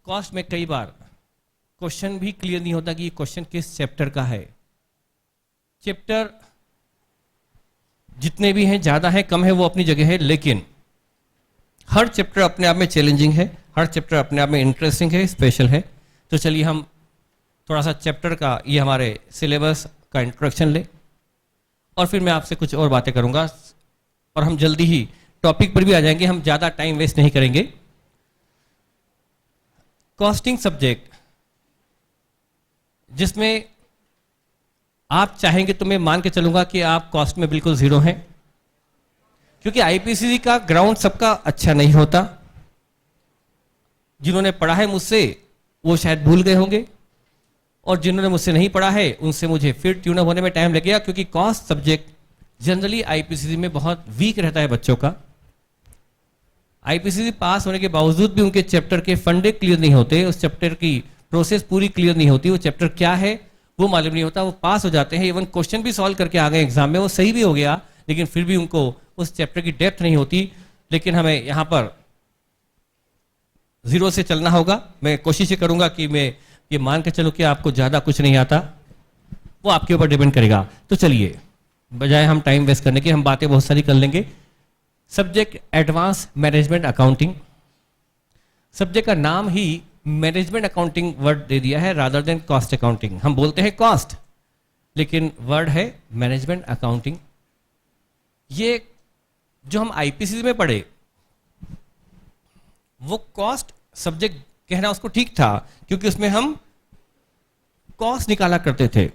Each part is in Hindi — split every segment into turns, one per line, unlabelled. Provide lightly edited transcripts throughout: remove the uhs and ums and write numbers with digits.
कॉस्ट में कई बार क्वेश्चन भी क्लियर नहीं होता कि ये क्वेश्चन किस चैप्टर का है। चैप्टर जितने भी हैं, ज़्यादा है कम है, वो अपनी जगह है, लेकिन हर चैप्टर अपने आप में चैलेंजिंग है, हर चैप्टर अपने आप में इंटरेस्टिंग है, स्पेशल है। तो चलिए हम थोड़ा सा चैप्टर का, ये हमारे सिलेबस का इंट्रोडक्शन ले और फिर मैं आपसे कुछ और बातें करूंगा और हम जल्दी ही टॉपिक पर भी आ जाएंगे, हम ज़्यादा टाइम वेस्ट नहीं करेंगे। कॉस्टिंग सब्जेक्ट जिसमें आप चाहेंगे तो मैं मान के चलूंगा कि आप कॉस्ट में बिल्कुल जीरो हैं, क्योंकि आईपीसीसी का ग्राउंड सबका अच्छा नहीं होता। जिन्होंने पढ़ा है मुझसे वो शायद भूल गए होंगे, और जिन्होंने मुझसे नहीं पढ़ा है उनसे मुझे फिर ट्यून अप होने में टाइम लगेगा, क्योंकि कॉस्ट सब्जेक्ट जनरली आईपीसीसी में बहुत वीक रहता है बच्चों का। आईपीसीसी पास होने के बावजूद भी उनके चैप्टर के फंडे क्लियर नहीं होते, उस चैप्टर की प्रोसेस पूरी क्लियर नहीं होती, वो चैप्टर क्या है वो मालूम नहीं होता, वो पास हो जाते हैं। इवन क्वेश्चन भी सॉल्व करके आ गए एग्जाम में, वो सही भी हो गया, लेकिन फिर भी उनको उस चैप्टर की डेप्थ नहीं होती। लेकिन हमें यहां पर जीरो से चलना होगा। मैं कोशिश करूंगा कि मैं ये मान के चलो कि आपको ज्यादा कुछ नहीं आता, वो आपके ऊपर डिपेंड करेगा। तो चलिए, बजाय हम टाइम वेस्ट करने के, हम बातें बहुत सारी कर लेंगे। Subject advance management accounting. Subject का नाम ही मैनेजमेंट अकाउंटिंग वर्ड दे दिया है रादर देन कॉस्ट अकाउंटिंग। हम बोलते हैं कॉस्ट, लेकिन वर्ड है मैनेजमेंट अकाउंटिंग। ये जो हम आईपीसीसी में पढ़े वो कॉस्ट सब्जेक्ट कहना उसको ठीक था, क्योंकि उसमें हम कॉस्ट निकाला करते थे।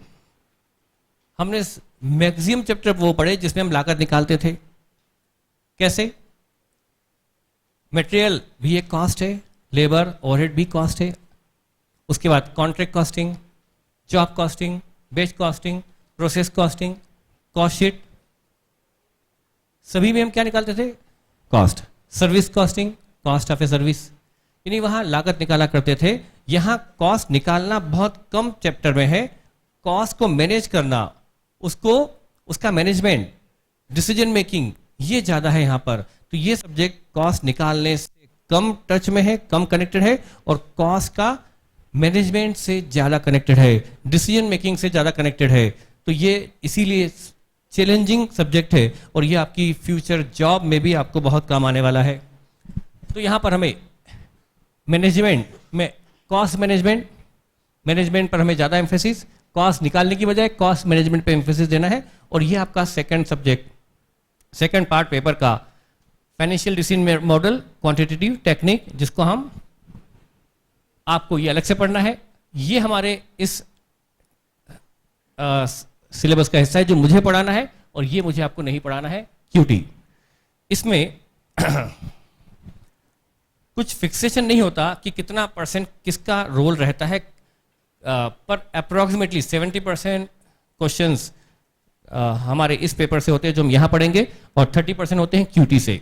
हमने मैक्सिमम चैप्टर वो पढ़े जिसमें हम लागत निकालते थे। कैसे? मटेरियल भी एक कॉस्ट है, लेबर ओवरहेड भी कॉस्ट है, उसके बाद कॉन्ट्रैक्ट कॉस्टिंग, जॉब कॉस्टिंग, बेच costing, process costing, cost sheet, सभी में हम क्या निकालते थे? Cost. Service costing, cost of a service, यानी वहां लागत निकाला करते थे। यहां कॉस्ट निकालना बहुत कम चैप्टर में है, कॉस्ट को मैनेज करना, उसको उसका मैनेजमेंट, डिसीजन मेकिंग, ये ज्यादा है यहां पर। तो ये सब्जेक्ट कॉस्ट निकालने से कम टच में है, कम कनेक्टेड है, और कॉस्ट का मैनेजमेंट से ज्यादा कनेक्टेड है, डिसीजन मेकिंग से ज्यादा कनेक्टेड है। तो ये इसीलिए चैलेंजिंग सब्जेक्ट है, और ये आपकी फ्यूचर जॉब में भी आपको बहुत काम आने वाला है। तो यहां पर हमें मैनेजमेंट में कॉस्ट मैनेजमेंट पर हमें ज्यादा एम्फेसिस, कॉस्ट निकालने की बजाय कॉस्ट मैनेजमेंट पे एम्फेसिस देना है। और ये आपका second subject, second part paper का financial decision model, quantitative technique, जिसको हम आपको ये अलग से पढ़ना है। ये हमारे इस सिलेबस का हिस्सा है जो मुझे पढ़ाना है, और ये मुझे आपको नहीं पढ़ाना है, क्यूटी। इसमें कुछ फिक्सेशन नहीं होता कि कितना परसेंट किसका रोल रहता है, पर अप्रोक्सीमेटली 70% क्वेश्चंस हमारे इस पेपर से होते हैं जो हम यहां पढ़ेंगे, और 30% होते हैं क्यूटी से।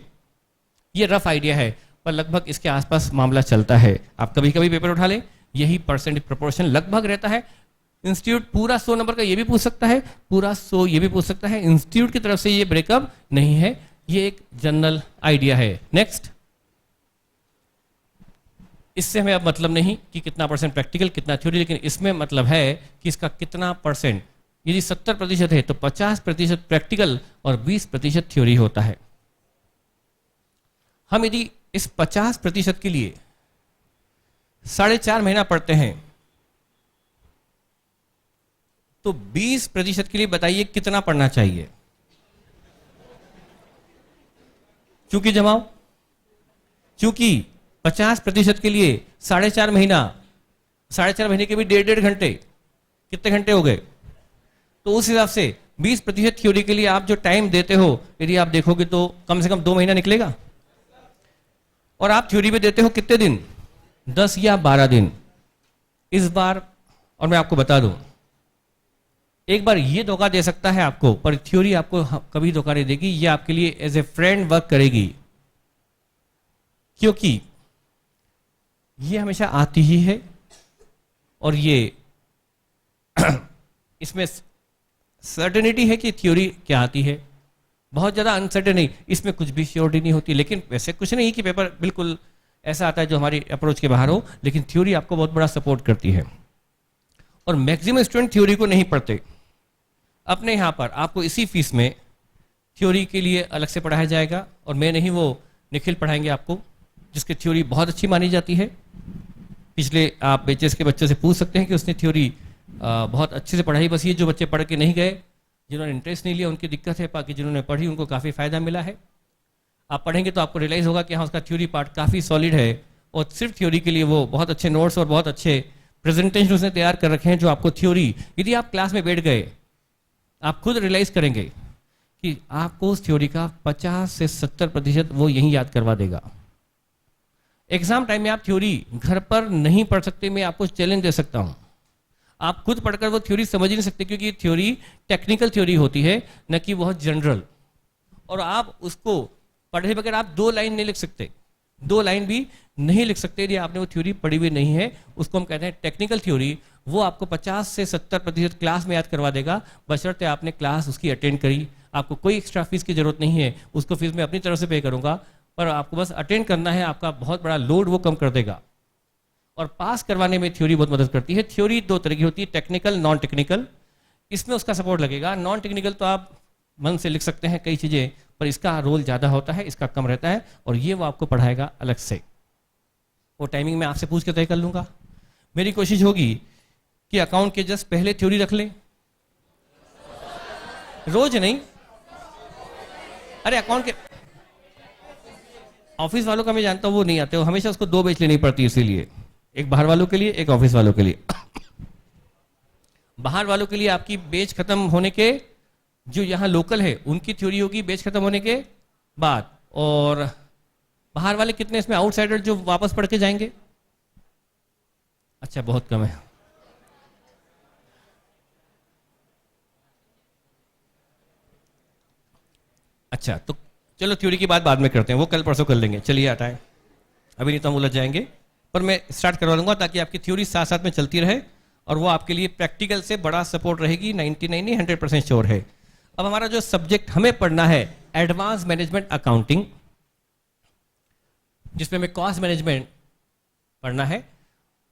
ये रफ आइडिया है, पर लगभग इसके आसपास मामला चलता है। आप कभी कभी पेपर उठा लें, यही परसेंट प्रोपोर्शन लगभग रहता है। इंस्टीट्यूट पूरा 100 नंबर का ये भी पूछ सकता है, पूरा 100 ये भी पूछ सकता है। इंस्टीट्यूट की तरफ से ये ब्रेकअप नहीं है, ये एक जनरल आइडिया है। नेक्स्ट, इससे हमें अब मतलब नहीं कि कितना परसेंट प्रैक्टिकल कितना थ्योरी, लेकिन इसमें मतलब है कि इसका कितना परसेंट, यदि 70% है तो 50% प्रैक्टिकल और 20% थ्योरी होता है। हम यदि इस 50% के लिए 4.5 महीना पढ़ते हैं, तो 20% के लिए बताइए कितना पढ़ना चाहिए? क्योंकि जमाओ, क्योंकि 50% के लिए 4.5 महीना, 4.5 महीने के भी 1.5 घंटे, कितने घंटे हो गए? तो उस हिसाब से 20% थ्योरी के लिए आप जो टाइम देते हो, यदि आप देखोगे तो कम से कम 2 महीना निकलेगा। और आप थ्योरी में देते हो कितने दिन? 10 या 12 दिन। इस बार, और मैं आपको बता दूं, एक बार ये धोखा दे सकता है आपको, पर थ्योरी आपको कभी धोखा नहीं देगी। ये आपके लिए एज ए फ्रेंड वर्क करेगी, क्योंकि ये हमेशा आती ही है, और ये इसमें सर्टेनिटी है कि थ्योरी क्या आती है, बहुत ज्यादा अनसर्टेन नहीं, इसमें कुछ भी श्योरिटी नहीं होती। लेकिन वैसे कुछ नहीं कि पेपर बिल्कुल ऐसा आता है जो हमारी अप्रोच के बाहर हो, लेकिन थ्योरी आपको बहुत बड़ा सपोर्ट करती है। और मैक्सिमम स्टूडेंट थ्योरी को नहीं पढ़ते। अपने यहाँ पर आपको इसी फीस में थ्योरी के लिए अलग से पढ़ाया जाएगा, और मैं नहीं, वो निखिल पढ़ाएंगे आपको, जिसकी थ्योरी बहुत अच्छी मानी जाती है। पिछले आप बेचेस के बच्चों से पूछ सकते हैं कि उसने थ्योरी बहुत अच्छे से पढ़ाई। बस ये जो बच्चे पढ़ के नहीं गए, जिन्होंने इंटरेस्ट नहीं लिया, उनकी दिक्कत है। बाकी जिन्होंने पढ़ी उनको काफ़ी फ़ायदा मिला है। आप पढ़ेंगे तो आपको रियलाइज़ होगा कि हाँ, उसका थ्योरी पार्ट काफ़ी सॉलिड है, और सिर्फ थ्योरी के लिए वो बहुत अच्छे नोट्स और बहुत अच्छे प्रेजेंटेशन उसने तैयार कर रखे हैं, जो आपको थ्योरी, यदि आप क्लास में बैठ गए, आप खुद रियलाइज़ करेंगे कि आपको उस थ्योरी का 50 से 70% वो यहीं याद करवा देगा। एग्जाम टाइम में आप थ्योरी घर पर नहीं पढ़ सकते। मैं आपको चैलेंज दे सकता हूं, आप खुद पढ़कर वो थ्योरी समझ ही नहीं सकते, क्योंकि थ्योरी टेक्निकल थ्योरी होती है, न कि बहुत जनरल। और आप उसको पढ़े बगैर आप 2 लाइन नहीं लिख सकते, 2 लाइन भी नहीं लिख सकते यदि आपने वो थ्योरी पढ़ी हुई नहीं है। उसको हम कहते हैं टेक्निकल थ्योरी। वो आपको 50 से 70% क्लास में याद करवा देगा, बशर्ते आपने क्लास उसकी अटेंड करी। आपको कोई एक्स्ट्रा फीस की जरूरत नहीं है, उसको फीस मैं अपनी तरफ से पे करूंगा, पर आपको बस अटेंड करना है। आपका बहुत बड़ा लोड वो कम कर देगा। और पास करवाने में थ्योरी बहुत मदद करती है। थ्योरी 2 तरह की होती है, टेक्निकल, नॉन टेक्निकल। इसमें उसका सपोर्ट लगेगा। नॉन टेक्निकल तो आप मन से लिख सकते हैं कई चीज़ें, पर इसका रोल ज़्यादा होता है, इसका कम रहता है, और ये वो आपको पढ़ाएगा अलग से। वो टाइमिंग मैं आपसे पूछ के तय कर लूँगा। मेरी कोशिश होगी कि अकाउंट के जस्ट पहले थ्योरी रख लें, रोज नहीं। अरे अकाउंट के ऑफिस वालों का मैं जानता हूँ, वो नहीं आते, वो हमेशा उसको 2 बैच लेनी पड़ती है, इसीलिए एक बाहर वालों के लिए, एक ऑफिस वालों के लिए। बाहर वालों के लिए आपकी बैच खत्म होने के, जो यहाँ लोकल है उनकी थ्योरी होगी बैच खत्म होने के बाद। और बाहर वाले कितने इसमें आउटसाइडर जो वापस पढ़ के जाएंगे? अच्छा, बहुत कम है। अच्छा, तो चलो थ्योरी की बात बाद में करते हैं, वो कल परसों कर लेंगे। चलिए हटाएं, अभी नहीं तो हम उलझ जाएंगे। पर मैं स्टार्ट करवा लूंगा ताकि आपकी थ्योरी साथ साथ में चलती रहे, और वो आपके लिए प्रैक्टिकल से बड़ा सपोर्ट रहेगी। 99 नहीं, 100% श्योर है। अब हमारा जो सब्जेक्ट हमें पढ़ना है, एडवांस मैनेजमेंट अकाउंटिंग, जिसमें हमें कॉस्ट मैनेजमेंट पढ़ना है।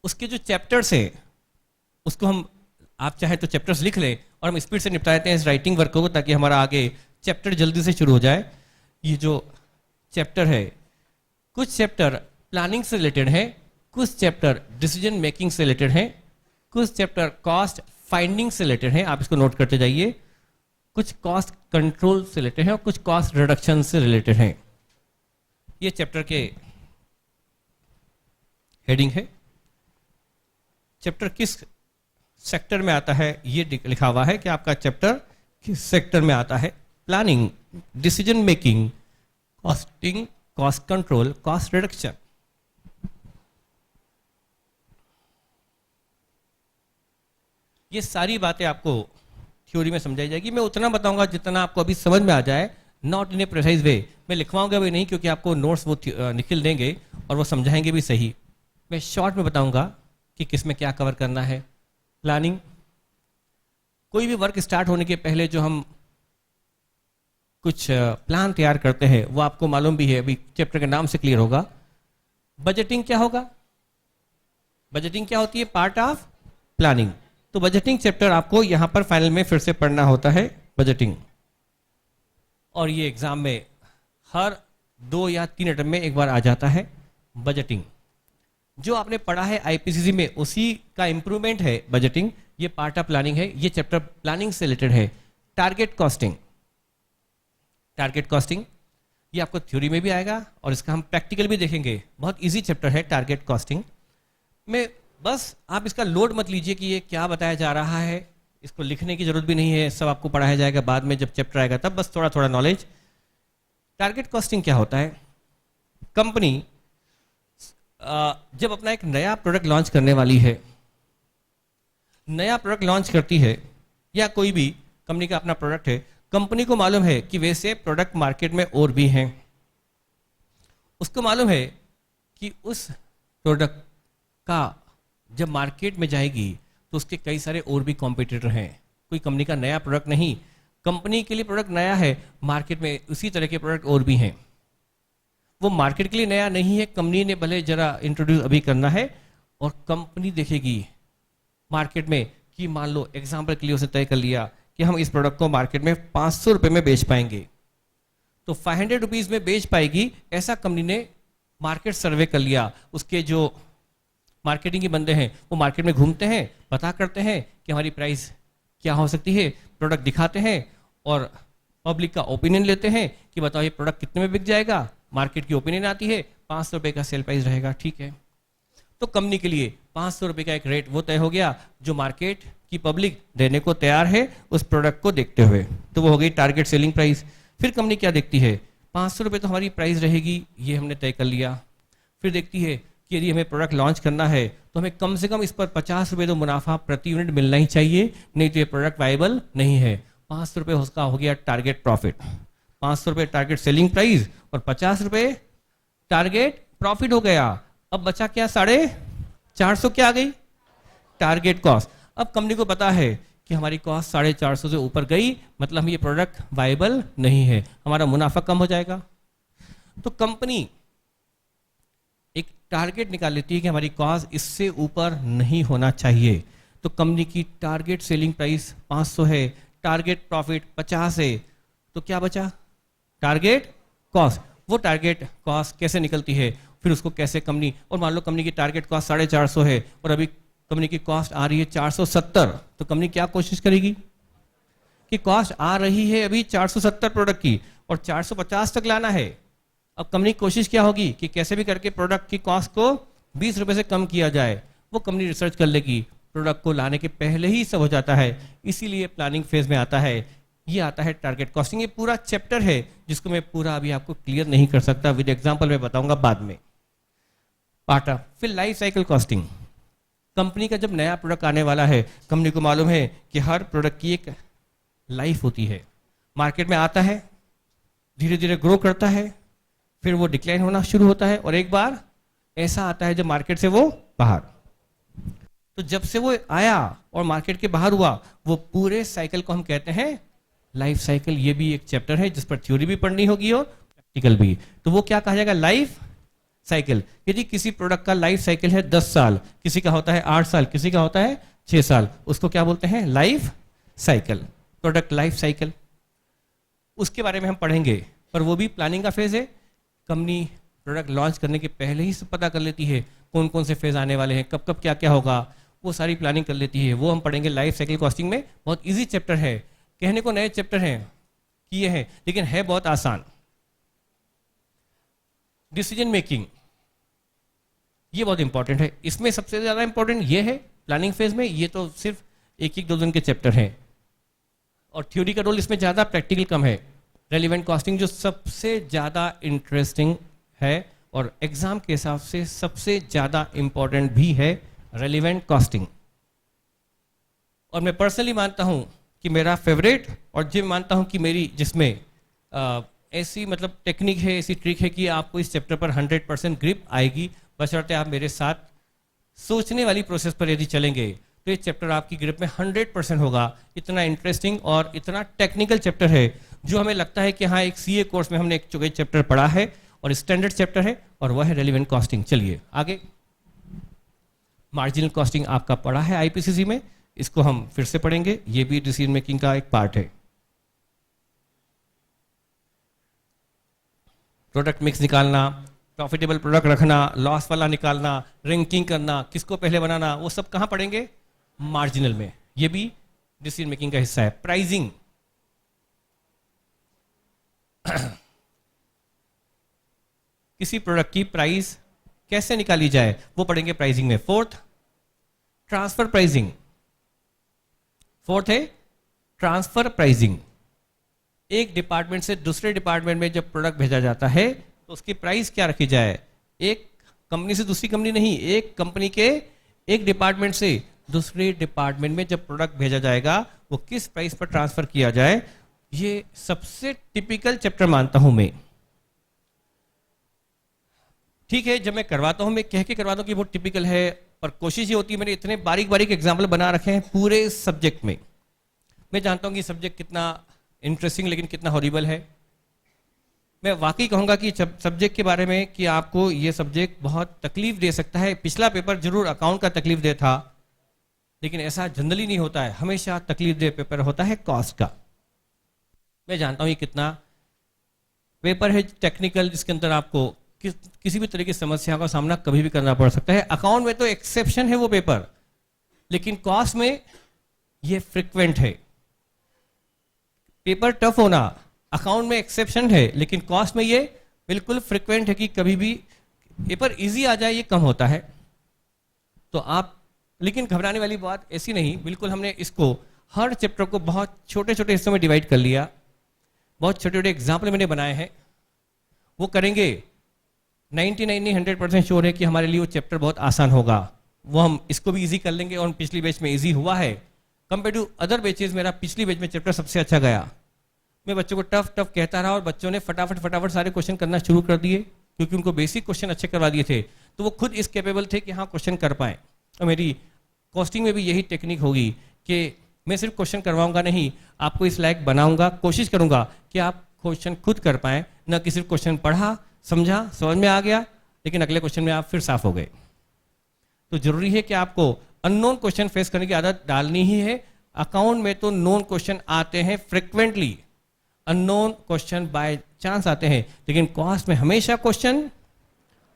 उसके जो चैप्टर्स हैं उसको हम, आप चाहे तो चैप्टर्स लिख लें, और हम स्पीड से निपटा देते हैं इस राइटिंग वर्क को, ताकि हमारा आगे चैप्टर जल्दी से शुरू हो जाए। ये जो चैप्टर है, कुछ चैप्टर प्लानिंग से रिलेटेड है, कुछ चैप्टर डिसीजन मेकिंग से रिलेटेड है, कुछ चैप्टर कॉस्ट फाइंडिंग से रिलेटेड है, आप इसको नोट करते जाइए, कुछ कॉस्ट कंट्रोल से रिलेटेड है, और कुछ कॉस्ट रिडक्शन से रिलेटेड है। ये चैप्टर के हेडिंग है। चैप्टर किस सेक्टर में आता है ये लिखा हुआ है कि आपका चैप्टर किस सेक्टर में आता है। Planning, decision making, costing, cost control, cost reduction. ये सारी बातें आपको थ्योरी में समझाई जाएगी। मैं उतना बताऊंगा जितना आपको अभी समझ में आ जाए, नॉट इन ए प्रिसाइज वे। मैं लिखवाऊंगा भी नहीं, क्योंकि आपको नोट्स वो निकल देंगे और वो समझाएंगे भी सही। मैं शॉर्ट में बताऊंगा कि किस में क्या कवर करना है। प्लानिंग, कोई भी वर्क स्टार्ट होने के पहले जो हम कुछ प्लान तैयार करते हैं, वो आपको मालूम भी है, अभी चैप्टर के नाम से क्लियर होगा। बजटिंग क्या होगा? बजटिंग क्या होती है? Part of planning. तो बजटिंग चैप्टर आपको यहां पर फाइनल में फिर से पढ़ना होता है, बजटिंग। और ये एग्जाम में हर 2 या 3 अटेम्प्ट में एक बार आ जाता है बजटिंग। जो आपने पढ़ा है आईपीसीसी में, उसी का इंप्रूवमेंट है बजटिंग। ये पार्ट ऑफ प्लानिंग है, ये चैप्टर प्लानिंग से रिलेटेड है। टारगेट कॉस्टिंग, टारगेट कॉस्टिंग ये आपको थ्योरी में भी आएगा, और इसका हम प्रैक्टिकल भी देखेंगे। बहुत इजी चैप्टर है टारगेट कॉस्टिंग में। बस आप इसका लोड मत लीजिए कि ये क्या बताया जा रहा है, इसको लिखने की जरूरत भी नहीं है, सब आपको पढ़ाया जाएगा बाद में जब चैप्टर आएगा तब, बस थोड़ा थोड़ा नॉलेज। टारगेट कॉस्टिंग क्या होता है? कंपनी जब अपना एक नया प्रोडक्ट लॉन्च करने वाली है, नया प्रोडक्ट लॉन्च करती है, या कोई भी कंपनी का अपना प्रोडक्ट है, कंपनी को मालूम है कि वैसे प्रोडक्ट मार्केट में और भी हैं। उसको मालूम है कि उस प्रोडक्ट का जब मार्केट में जाएगी तो उसके कई सारे और भी कॉम्पिटिटर हैं। कोई कंपनी का नया प्रोडक्ट नहीं, कंपनी के लिए प्रोडक्ट नया है, मार्केट में उसी तरह के प्रोडक्ट और भी हैं। वो मार्केट के लिए नया नहीं है, कंपनी ने भले जरा इंट्रोड्यूस अभी करना है, और कंपनी देखेगी मार्केट में कि मान लो एग्जाम्पल के लिए उसे तय कर लिया कि हम इस प्रोडक्ट को मार्केट में 500 रुपये में बेच पाएंगे, तो 500 रुपीज़ में बेच पाएगी, ऐसा कंपनी ने मार्केट सर्वे कर लिया। उसके जो मार्केटिंग के बंदे हैं वो मार्केट में घूमते हैं, पता करते हैं कि हमारी प्राइस क्या हो सकती है, प्रोडक्ट दिखाते हैं और पब्लिक का ओपिनियन लेते हैं कि बताओ ये प्रोडक्ट कितने में बिक जाएगा। मार्केट की ओपिनियन आती है 500 रुपये का सेल प्राइस रहेगा, ठीक है। तो कंपनी के लिए 500 रुपये का एक रेट वो तय हो गया जो मार्केट की पब्लिक देने को तैयार है उस प्रोडक्ट को देखते हुए, तो वो हो गई टारगेट सेलिंग प्राइस। फिर कंपनी क्या देखती है, 500 रुपये तो हमारी प्राइस रहेगी, ये हमने तय कर लिया। फिर देखती है कि यदि हमें प्रोडक्ट लॉन्च करना है तो हमें कम से कम इस पर 50 रुपये तो मुनाफा प्रति यूनिट मिलना ही चाहिए, नहीं तो ये प्रोडक्ट वाइबल नहीं है। 500 रुपये उसका हो गया टारगेट प्रॉफिट, 500 रुपये टारगेट सेलिंग प्राइस और 50 रुपये टारगेट प्रॉफिट हो गया। अब बचा क्या, 450 क्या आ गई, टारगेट कॉस्ट। अब कंपनी को पता है कि हमारी कॉस्ट 450 से ऊपर गई, मतलब हम ये प्रोडक्ट वाइबल नहीं है, हमारा मुनाफा कम हो जाएगा। तो कंपनी एक टारगेट निकाल लेती है कि हमारी कॉस्ट इससे ऊपर नहीं होना चाहिए। तो कंपनी की टारगेट सेलिंग प्राइस 500 है, टारगेट प्रॉफिट 50 है, तो क्या बचा, टारगेट कॉस्ट। वो टारगेट कॉस्ट कैसे निकलती है, फिर उसको कैसे कंपनी, और मान लो कंपनी की टारगेट कॉस्ट 450 है और अभी कंपनी की कॉस्ट आ रही है 470, तो कंपनी क्या कोशिश करेगी कि कॉस्ट आ रही है अभी 470 प्रोडक्ट की और 450 तक लाना है। अब कंपनी की कोशिश क्या होगी कि कैसे भी करके प्रोडक्ट की कॉस्ट को 20 रुपए से कम किया जाए। वो कंपनी रिसर्च कर लेगी, प्रोडक्ट को लाने के पहले ही सब हो जाता है, इसीलिए प्लानिंग फेज में आता है। ये आता है टारगेट कॉस्टिंग। ये पूरा चैप्टर है जिसको मैं पूरा अभी आपको क्लियर नहीं कर सकता, विद एग्जांपल मैं बताऊंगा बाद में। पार्ट ऑफ फिर लाइफ साइकिल कॉस्टिंग। कंपनी का जब नया प्रोडक्ट आने वाला है, कंपनी को मालूम है कि हर प्रोडक्ट की एक लाइफ होती है। मार्केट में आता है, धीरे धीरे ग्रो करता है, फिर वो डिक्लाइन होना शुरू होता है और एक बार ऐसा आता है जब मार्केट से वो बाहर। तो जब से वो आया और मार्केट के बाहर हुआ, वो पूरे साइकिल को हम कहते हैं लाइफ साइकिल। ये भी एक चैप्टर है जिस पर थ्योरी भी पढ़नी होगी और प्रैक्टिकल भी। तो वो क्या कहा जाएगा, लाइफ साइकिल। यदि किसी प्रोडक्ट का लाइफ साइकिल है 10 साल, किसी का होता है 8 साल, किसी का होता है 6 साल, उसको क्या बोलते हैं, life cycle, product life cycle. उसके बारे में हम पढ़ेंगे, पर वो भी प्लानिंग का फेज है। कंपनी प्रोडक्ट लॉन्च करने के पहले ही सब पता कर लेती है कौन कौन से फेज आने वाले हैं, कब कब क्या क्या होगा, वो सारी प्लानिंग कर लेती है। वो हम पढ़ेंगे लाइफ साइकिल कॉस्टिंग में। बहुत इजी चैप्टर है, कहने को नए चैप्टर हैं किए हैं, लेकिन है बहुत आसान। डिसीजन मेकिंग, ये बहुत इंपॉर्टेंट है। इसमें सबसे ज्यादा इंपॉर्टेंट ये है प्लानिंग फेज में। ये तो सिर्फ एक एक दो दिन के चैप्टर हैं और थ्योरी का रोल इसमें ज्यादा, प्रैक्टिकल कम है। रेलिवेंट कॉस्टिंग जो सबसे ज्यादा इंटरेस्टिंग है और एग्जाम के हिसाब से सबसे ज्यादा इंपॉर्टेंट भी है रेलिवेंट कॉस्टिंग। और मैं पर्सनली मानता हूं कि मेरा फेवरेट, और जो मानता हूं कि मेरी जिसमें ऐसी मतलब टेक्निक है, ऐसी ट्रिक है कि आपको इस चैप्टर पर 100% ग्रिप आएगी, बशर्ते आप मेरे साथ सोचने वाली प्रोसेस पर यदि चलेंगे तो ये चैप्टर आपकी ग्रिप में 100% होगा। इतना इंटरेस्टिंग और इतना टेक्निकल चैप्टर है जो हमें लगता है कि हाँ, एक सीए कोर्स में हमने एक चैप्टर पढ़ा है और स्टैंडर्ड चैप्टर है, और वह है रेलिवेंट कॉस्टिंग। चलिए आगे। मार्जिनल कॉस्टिंग आपका पढ़ा है आईपीसीसी में, इसको हम फिर से पढ़ेंगे। ये भी डिसीजन मेकिंग का एक पार्ट है। प्रोडक्ट मिक्स निकालना, प्रॉफिटेबल प्रोडक्ट रखना, लॉस वाला निकालना, रैंकिंग करना, किसको पहले बनाना, वो सब कहां पढ़ेंगे, मार्जिनल में। ये भी डिसीजन मेकिंग का हिस्सा है। प्राइसिंग, किसी प्रोडक्ट की प्राइस कैसे निकाली जाए वो पढ़ेंगे प्राइसिंग में। Fourth, transfer pricing. फोर्थ है ट्रांसफर प्राइसिंग। एक डिपार्टमेंट से दूसरे डिपार्टमेंट में जब प्रोडक्ट भेजा जाता है तो उसकी प्राइस क्या रखी जाए। एक कंपनी से दूसरी कंपनी नहीं, एक कंपनी के एक डिपार्टमेंट से दूसरे डिपार्टमेंट में जब प्रोडक्ट भेजा जाएगा वो किस प्राइस पर ट्रांसफर किया जाए। ये सबसे टिपिकल चैप्टर मानता हूं मैं। ठीक है, जब मैं करवाता हूं, मैं कह के करवाता हूं कि बहुत टिपिकल है, पर कोशिश ये होती है, मैंने इतने बारीक बारीक एग्जाम्पल बना रखे हैं पूरे सब्जेक्ट में। मैं जानता हूं कि सब्जेक्ट कितना इंटरेस्टिंग लेकिन कितना हॉरिबल है। मैं वाकई कहूँगा कि सब्जेक्ट के बारे में कि आपको ये सब्जेक्ट बहुत तकलीफ दे सकता है। पिछला पेपर जरूर अकाउंट का तकलीफ दे था, लेकिन ऐसा जनरली नहीं होता है। हमेशा तकलीफ दे पेपर होता है कॉस्ट का। मैं जानता हूँ ये कितना पेपर है टेक्निकल, जिसके अंदर आपको किसी भी तरह की समस्या का सामना कभी भी करना पड़ सकता है। अकाउंट में तो एक्सेप्शन है वो पेपर, लेकिन कॉस्ट में ये फ्रिक्वेंट है। पेपर टफ होना अकाउंट में एक्सेप्शन है, लेकिन कॉस्ट में ये बिल्कुल फ्रिक्वेंट है कि कभी भी पेपर इजी आ जाए, ये कम होता है। तो आप, लेकिन घबराने वाली बात ऐसी नहीं, बिल्कुल हमने इसको हर चैप्टर को बहुत छोटे छोटे हिस्सों में डिवाइड कर लिया। बहुत छोटे छोटे एग्जाम्पल मैंने बनाए हैं, वो करेंगे 99% श्योर है कि हमारे लिए वो चैप्टर बहुत आसान होगा। वो हम इसको भी इजी कर लेंगे, और पिछली बैच में इजी हुआ है कंपेयर टू अदर बैचेज। मेरा पिछली बैच में चैप्टर सबसे अच्छा गया। मैं बच्चों को टफ टफ कहता रहा और बच्चों ने फटाफट सारे क्वेश्चन करना शुरू कर दिए, क्योंकि उनको बेसिक क्वेश्चन अच्छे करवा दिए थे। तो वो खुद इस कैपेबल थे कि हाँ क्वेश्चन कर पाए। और मेरी कॉस्टिंग में भी यही टेक्निक होगी कि मैं सिर्फ क्वेश्चन करवाऊंगा नहीं, आपको इस लायक बनाऊंगा, कोशिश करूंगा कि आप क्वेश्चन खुद कर पाएं, न कि सिर्फ क्वेश्चन पढ़ा, समझा, समझ में आ गया, लेकिन अगले क्वेश्चन में आप फिर साफ हो गए। तो जरूरी है कि आपको अननोन क्वेश्चन फेस करने की आदत डालनी ही है। अकाउंट में तो नोन क्वेश्चन आते हैं frequently, unknown question by chance आते हैं, लेकिन कॉस्ट में हमेशा क्वेश्चन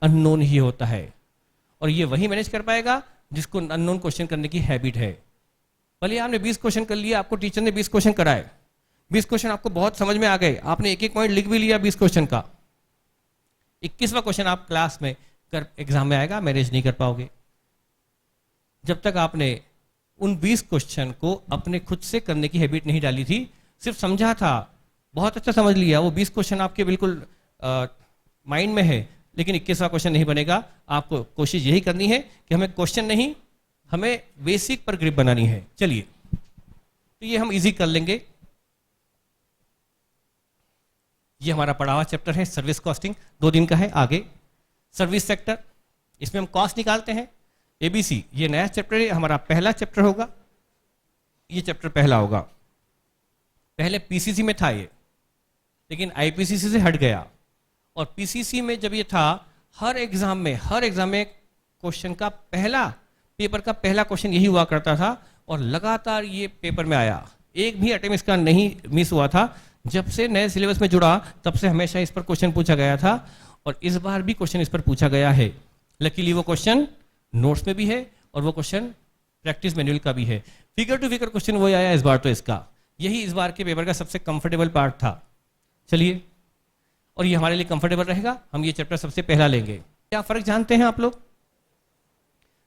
अननोन ही होता है। और ये वही मैनेज कर पाएगा जिसको अननोन क्वेश्चन करने की हैबिट है। भले आपने 20 क्वेश्चन कर लिया, आपको टीचर ने 20 क्वेश्चन कराए, 20 क्वेश्चन आपको बहुत समझ में आ गए, आपने एक एक पॉइंट लिख भी लिया 20 क्वेश्चन का, 21वां क्वेश्चन आप क्लास में कर एग्जाम में आएगा, मैनेज नहीं कर पाओगे। जब तक आपने उन 20 क्वेश्चन को अपने खुद से करने की हैबिट नहीं डाली थी, सिर्फ समझा था, बहुत अच्छा समझ लिया, वो 20 क्वेश्चन आपके बिल्कुल माइंड में है, लेकिन 21वां क्वेश्चन नहीं बनेगा। आपको कोशिश यही करनी है कि हमें क्वेश्चन नहीं, हमें बेसिक पर ग्रिप बनानी है। चलिए, तो ये हम इजी कर लेंगे। ये हमारा पढ़ा हुआ चैप्टर है सर्विस कॉस्टिंग, 2 दिन का है। आगे सर्विस सेक्टर, इसमें हम कॉस्ट निकालते हैं। एबीसी, ये नया चैप्टर है, हमारा पहला चैप्टर होगा, ये चैप्टर पहला होगा। पहले पीसीसी में था ये, लेकिन आईपीसीसी से हट गया। और पीसीसी में जब ये था, हर एग्जाम में क्वेश्चन का पेपर का पहला क्वेश्चन यही हुआ करता था, और लगातार ये पेपर में आया, एक भी अटेम्प्ट इसका नहीं मिस हुआ था। जब से नए सिलेबस में जुड़ा, तब से हमेशा इस पर क्वेश्चन पूछा गया था, और इस बार भी क्वेश्चन इस पर पूछा गया है। लकीली वो क्वेश्चन नोट्स में भी है, और वो क्वेश्चन प्रैक्टिस मैनुअल का भी है। फिगर टू फिगर क्वेश्चन वही आया इस बार, तो इसका यही इस बार के पेपर का सबसे कंफर्टेबल पार्ट था। चलिए, और ये हमारे लिए कंफर्टेबल रहेगा, हम ये चैप्टर सबसे पहला लेंगे। क्या फर्क जानते हैं आप लोग?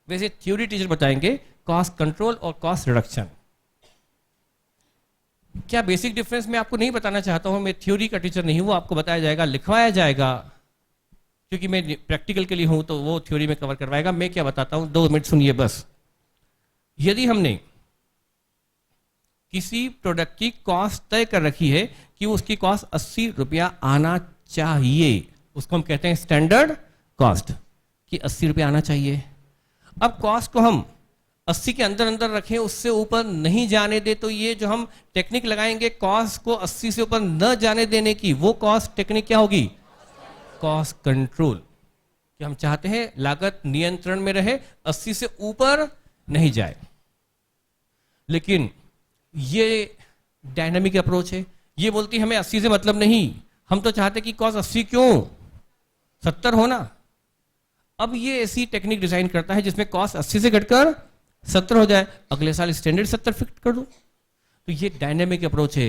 वैसे थ्योरी टीचर बताएंगे कॉस्ट कंट्रोल और कॉस्ट रिडक्शन। क्या बेसिक डिफरेंस मैं आपको नहीं बताना चाहता हूं, मैं थ्योरी का टीचर नहीं हूं, आपको बताया जाएगा, लिखवाया जाएगा, क्योंकि मैं प्रैक्टिकल के लिए हूं, तो वो थ्योरी में कवर करवाएगा। मैं क्या बताता हूं, 2 मिनट सुनिए बस। यदि हमने किसी प्रोडक्ट की कॉस्ट तय कर रखी है कि उसकी कॉस्ट 80 रुपया आना चाहिए, उसको हम कहते हैं स्टैंडर्ड कॉस्ट, कि 80 रुपया आना चाहिए। अब कॉस्ट को हम 80 के अंदर अंदर रखें, उससे ऊपर नहीं जाने दे, तो ये जो हम टेक्निक लगाएंगे कॉस्ट को 80 से ऊपर न जाने देने की, वो कॉस्ट टेक्निक क्या होगी? Cost control. कि हम चाहते हैं लागत नियंत्रण में रहे, 80 से ऊपर नहीं जाए। लेकिन ये डायनामिक अप्रोच है, ये बोलती है हमें 80 से मतलब नहीं, हम तो चाहते कि कॉस्ट 80 क्यों, 70 होना। अब ये ऐसी टेक्निक डिजाइन करता है जिसमें कॉस्ट 80 से घटकर 70 हो जाए, अगले साल स्टैंडर्ड 70 फिक्स कर दो। तो ये डायनेमिक अप्रोच है,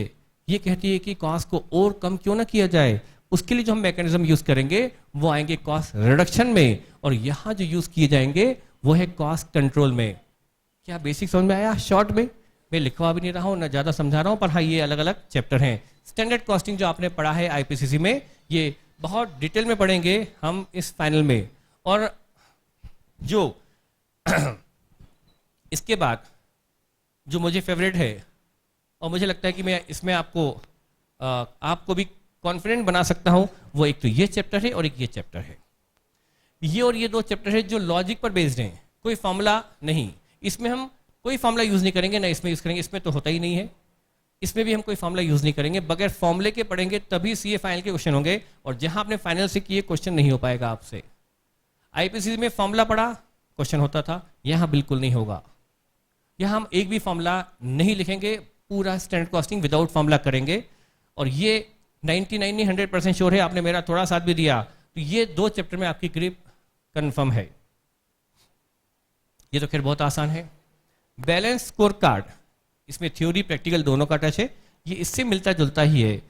ये कहती है कि कॉस्ट को और कम क्यों ना किया जाए। उसके लिए जो हम मैकेनिज्म यूज करेंगे वो आएंगे कॉस्ट रिडक्शन में, और यहां जो यूज किए जाएंगे वो है कॉस्ट कंट्रोल में। क्या बेसिक समझ में आया? शॉर्ट में मैं लिखवा भी नहीं रहा हूं, ना ज्यादा समझा रहा हूं, पर हाँ ये अलग अलग चैप्टर हैं। स्टैंडर्ड कॉस्टिंग जो आपने पढ़ा है आईपीसीसी में, ये बहुत डिटेल में पढ़ेंगे हम इस फाइनल में। और जो इसके बाद जो मुझे फेवरेट है, और मुझे लगता है कि मैं इसमें आपको भी कॉन्फिडेंट बना सकता हूं, वो एक तो ये चैप्टर है और एक ये चैप्टर है। ये और ये 2 चैप्टर है जो लॉजिक पर बेस्ड हैं, कोई फॉर्मूला नहीं। इसमें हम कोई फॉर्मूला यूज नहीं करेंगे, ना इसमें यूज करेंगे, इसमें तो होता ही नहीं है। इसमें भी हम कोई फॉर्मूला यूज नहीं करेंगे, बगैर फॉर्मूले के पढ़ेंगे तभी सीए फाइनल के क्वेश्चन होंगे, और जहां आपने फाइनल से किए क्वेश्चन नहीं हो पाएगा आपसे। आईपीसी में फॉर्मूला पढ़ा क्वेश्चन होता था, यहां बिल्कुल नहीं होगा। यहां हम एक भी फॉर्मूला नहीं लिखेंगे, पूरा स्टैंडर्ड कॉस्टिंग विदाउट फॉर्मूला करेंगे। और ये 99 नहीं 100% श्योर है, आपने मेरा थोड़ा साथ भी दिया तो ये 2 चैप्टर में आपकी ग्रिप कंफर्म है। ये तो खैर बहुत आसान है। बैलेंस स्कोर कार्ड, इसमें थ्योरी प्रैक्टिकल दोनों का टच है, ये इससे मिलता जुलता ही है,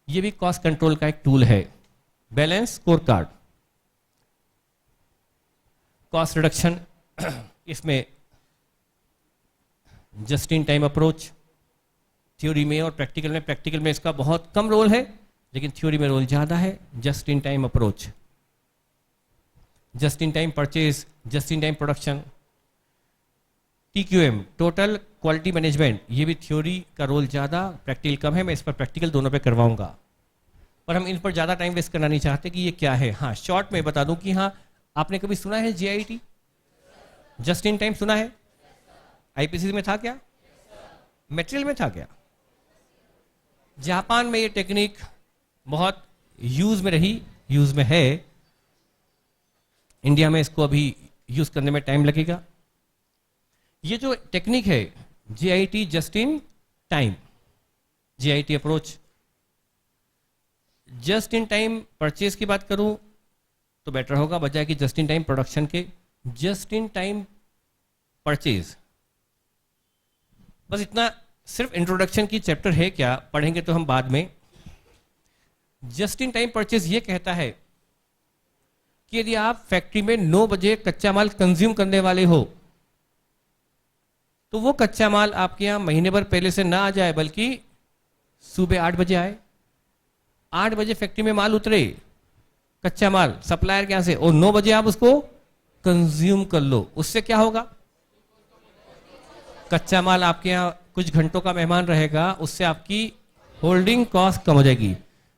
ये भी कॉस्ट कंट्रोल का एक टूल है। Balance score card, cost reduction, इसमें just in time approach theory में और प्रैक्टिकल में इसका बहुत कम रोल है, लेकिन थ्योरी में रोल ज्यादा है। Just in time approach, just in time purchase, just in time production, TQM total quality management, ये भी थ्योरी का रोल ज़्यादा, प्रैक्टिकल कम है। मैं इस पर प्रैक्टिकल दोनों पे करवाऊंगा, पर हम इन पर ज़्यादा टाइम वेस्ट करना नहीं चाहते कि ये क्या है। हाँ, शॉर्ट में बता दूं कि हाँ, आपने कभी सुना है JIT, जस्ट इन टाइम सुना है? IPC में था क्या? मटेरियल में था क्या? जापान में ये टेक्निक बहुत यूज में रही, यूज में है। इंडिया में इसको अभी यूज करने में टाइम लगेगा। ये जो टेक्निक है JIT, just in time, JIT approach, just in time purchase की बात करूं तो बेटर होगा बजाय कि जस्ट इन टाइम प्रोडक्शन के। जस्ट इन टाइम परचेज, बस इतना सिर्फ इंट्रोडक्शन की चैप्टर है क्या, पढ़ेंगे तो हम बाद में। जस्ट इन टाइम परचेज ये कहता है कि यदि आप फैक्ट्री में 9 बजे कच्चा माल कंज्यूम करने वाले हो तो वो कच्चा माल आपके यहां महीने भर पहले से ना आ जाए, बल्कि सुबह 8 बजे आए। 8 बजे फैक्ट्री में माल उतरे, कच्चा माल सप्लायर के यहां से, और 9 बजे आप उसको कंज्यूम कर लो। उससे क्या होगा? कच्चा माल आपके यहां कुछ घंटों का मेहमान रहेगा, उससे आपकी होल्डिंग कॉस्ट कम हो जाएगी।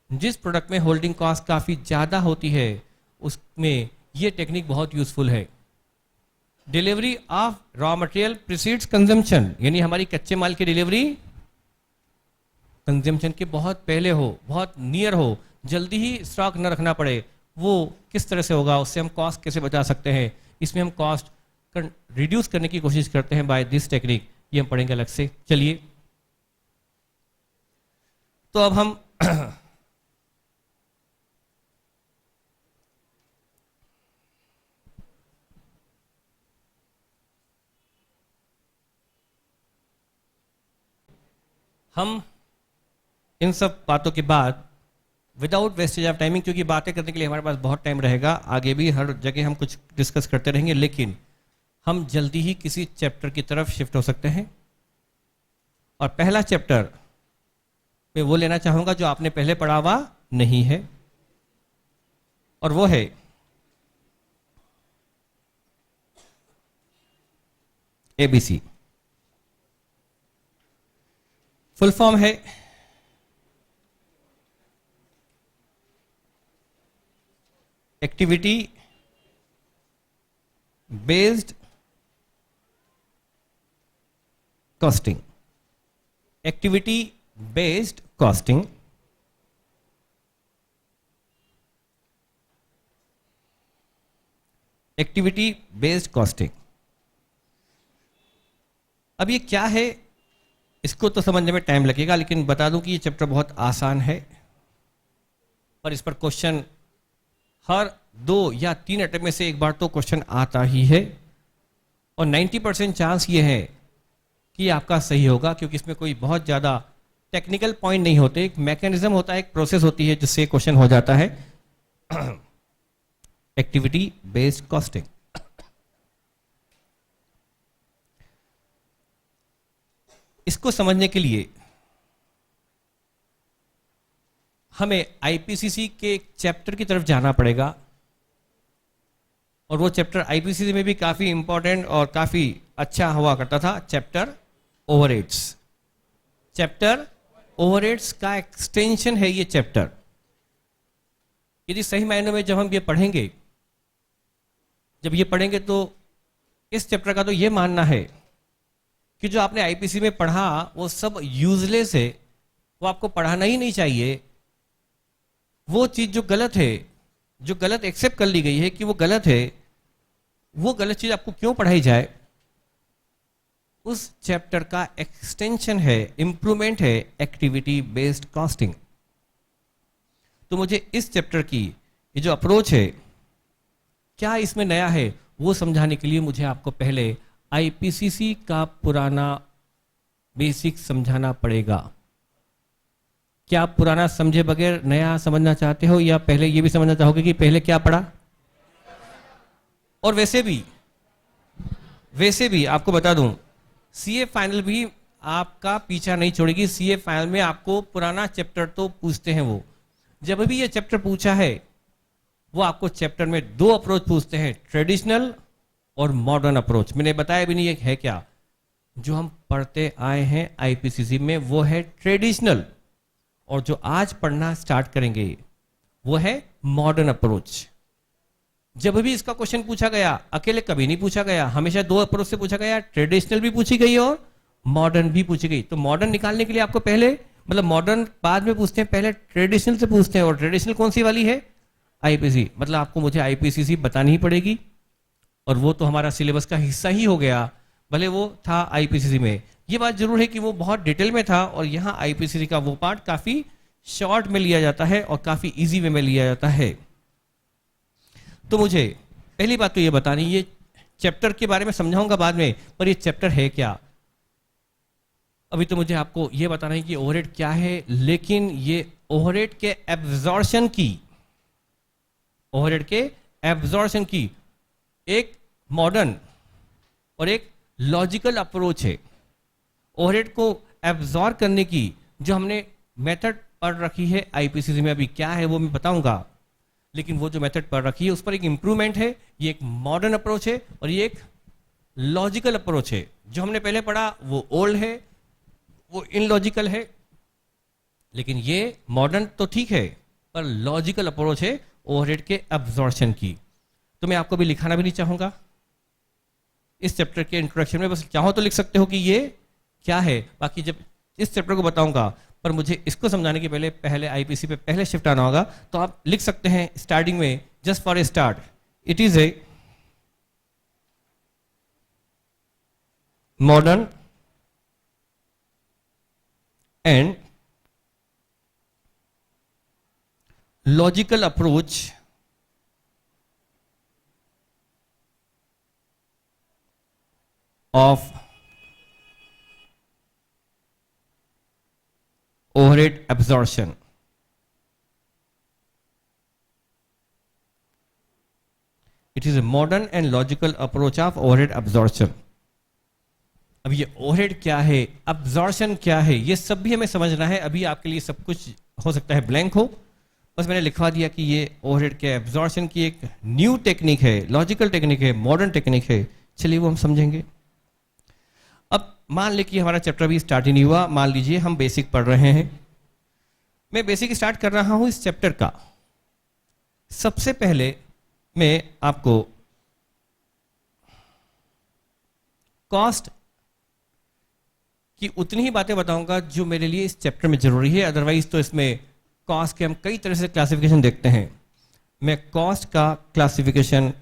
जिस प्रोडक्ट में होल्डिंग कॉस्ट काफी ज्यादा होती है उसमें यह टेक्निक बहुत यूजफुल है। Delivery of raw material precedes consumption, यानी हमारी कच्चे माल की डिलीवरी कंजम्पशन के बहुत पहले हो, बहुत नियर हो, जल्दी ही स्टॉक न रखना पड़े। वो किस तरह से होगा, उससे हम कॉस्ट कैसे बचा सकते हैं, इसमें हम कॉस्ट रिड्यूस करने की कोशिश करते हैं बाय दिस टेक्निक, ये हम पढ़ेंगे अलग से। चलिए, तो अब हम इन सब बातों के बाद विदाउट वेस्टेज ऑफ टाइमिंग, क्योंकि बातें करने के लिए हमारे पास बहुत टाइम रहेगा, आगे भी हर जगह हम कुछ डिस्कस करते रहेंगे, लेकिन हम जल्दी ही किसी चैप्टर की तरफ शिफ्ट हो सकते हैं। और पहला चैप्टर मैं वो लेना चाहूंगा जो आपने पहले पढ़ा हुआ नहीं है, और वो है ABC। फुल फॉर्म है activity based costing. Activity based costing, activity based costing. अब ये क्या है, इसको तो समझने में टाइम लगेगा, लेकिन बता दूं कि ये चैप्टर बहुत आसान है और इस पर क्वेश्चन हर 2 या 3 अटेम्प्ट में से एक बार तो क्वेश्चन आता ही है, और 90% चांस ये है कि आपका सही होगा, क्योंकि इसमें कोई बहुत ज़्यादा टेक्निकल पॉइंट नहीं होते। एक मैकेनिज्म होता है, एक प्रोसेस होती है जिससे क्वेश्चन हो जाता है। एक्टिविटी बेस्ड कॉस्टिंग, इसको समझने के लिए हमें IPCC के एक चैप्टर की तरफ जाना पड़ेगा, और वो चैप्टर IPCC में भी काफी इंपॉर्टेंट और काफी अच्छा हुआ करता था, चैप्टर ओवरहेड्स। चैप्टर ओवरहेड्स का एक्सटेंशन है ये चैप्टर। यदि सही मायनों में जब हम ये पढ़ेंगे, तो इस चैप्टर का तो ये मानना है कि जो आपने IPC में पढ़ा वो सब यूजलेस है, वो आपको पढ़ाना ही नहीं चाहिए। वो चीज जो गलत है, जो गलत एक्सेप्ट कर ली गई है कि वो गलत है, वो गलत चीज आपको क्यों पढ़ाई जाए, उस चैप्टर का एक्सटेंशन है, इंप्रूवमेंट है एक्टिविटी बेस्ड कॉस्टिंग। तो मुझे इस चैप्टर की ये जो अप्रोच है, क्या इसमें नया है, वो समझाने के लिए मुझे आपको पहले आईपीसीसी का पुराना बेसिक समझाना पड़ेगा। क्या आप पुराना समझे बगैर नया समझना चाहते हो, या पहले ये भी समझना चाहोगे कि पहले क्या पढ़ा? और वैसे भी आपको बता दूं, सीए फाइनल भी आपका पीछा नहीं छोड़ेगी। सीए फाइनल में आपको पुराना चैप्टर तो पूछते हैं। वो जब भी ये चैप्टर पूछा है, वो आपको चैप्टर में दो अप्रोच पूछते हैं, ट्रेडिशनल और मॉडर्न अप्रोच। मैंने बताया भी नहीं ये है क्या। जो हम पढ़ते आए हैं आईपीसीसी में वो है ट्रेडिशनल, और जो आज पढ़ना स्टार्ट करेंगे वो है मॉडर्न अप्रोच। जब भी इसका क्वेश्चन पूछा गया, अकेले कभी नहीं पूछा गया, हमेशा दो अप्रोच से पूछा गया। ट्रेडिशनल भी पूछी गई और मॉडर्न भी पूछी गई। तो मॉडर्न निकालने के लिए आपको पहले, मतलब मॉडर्न बाद में पूछते हैं, पहले ट्रेडिशनल से पूछते हैं। और ट्रेडिशनल कौन सी वाली है? आईपीसी। मतलब आपको मुझे आईपीसीसी बतानी ही पड़ेगी, और वो तो हमारा सिलेबस का हिस्सा ही हो गया, भले वो था आईपीसीसी में। ये बात जरूर है कि वो बहुत डिटेल में था, और यहाँ आईपीसीसी का वो पार्ट काफी शॉर्ट में लिया जाता है और काफी इजी वे में लिया जाता है। तो मुझे पहली बात तो ये बतानी, ये चैप्टर के बारे में समझाऊंगा बाद में, पर ये चैप्टर है क्या। अभी तो मुझे आपको ये बताना है कि ओवरहेड क्या है, लेकिन ये ओवरहेड के एब्जॉर्प्शन की, ओवरहेड के एब्जॉर्प्शन की एक मॉडर्न और एक लॉजिकल अप्रोच है। ओवरहेड को एब्जॉर्ब करने की जो हमने मेथड पढ़ रखी है आईपीसीसी में, अभी क्या है वो मैं बताऊंगा, लेकिन वो जो मेथड पढ़ रखी है उस पर एक इंप्रूवमेंट है। ये एक मॉडर्न अप्रोच है और ये एक लॉजिकल अप्रोच है। जो हमने पहले पढ़ा वो ओल्ड है, वो इनलॉजिकल है, लेकिन ये मॉडर्न तो ठीक है, पर लॉजिकल अप्रोच है ओवरहेड के एब्जॉर्प्शन की। तो मैं आपको भी लिखाना भी नहीं चाहूंगा इस चैप्टर के इंट्रोडक्शन में, बस चाहो तो लिख सकते हो कि ये क्या है। बाकी जब इस चैप्टर को बताऊंगा, पर मुझे इसको समझाने के पहले आईपीसी पे पहले शिफ्ट आना होगा। तो आप लिख सकते हैं स्टार्टिंग में, just for a start, it is a modern and logical approach of overhead absorption. It is a modern and logical approach of overhead absorption. अब ये ओवरहेड क्या है, अब्जॉर्प्शन क्या है, ये सब भी हमें समझना है। अभी आपके लिए सब कुछ हो सकता है ब्लैंक हो, बस मैंने लिखवा दिया कि ये ओवरहेड के एब्जॉर्प्शन की एक न्यू टेक्निक है, लॉजिकल टेक्निक है, मॉडर्न टेक्निक है। चलिए वो हम समझेंगे। अब मान लीजिए कि हमारा चैप्टर भी स्टार्ट ही नहीं हुआ, मान लीजिए हम बेसिक पढ़ रहे हैं। मैं बेसिक स्टार्ट कर रहा हूं इस चैप्टर का। सबसे पहले मैं आपको कॉस्ट की उतनी ही बातें बताऊंगा जो मेरे लिए इस चैप्टर में जरूरी है। अदरवाइज तो इसमें कॉस्ट के हम कई तरह से क्लासिफिकेशन देखते हैं। मैं कॉस्ट का क्लासिफिकेशन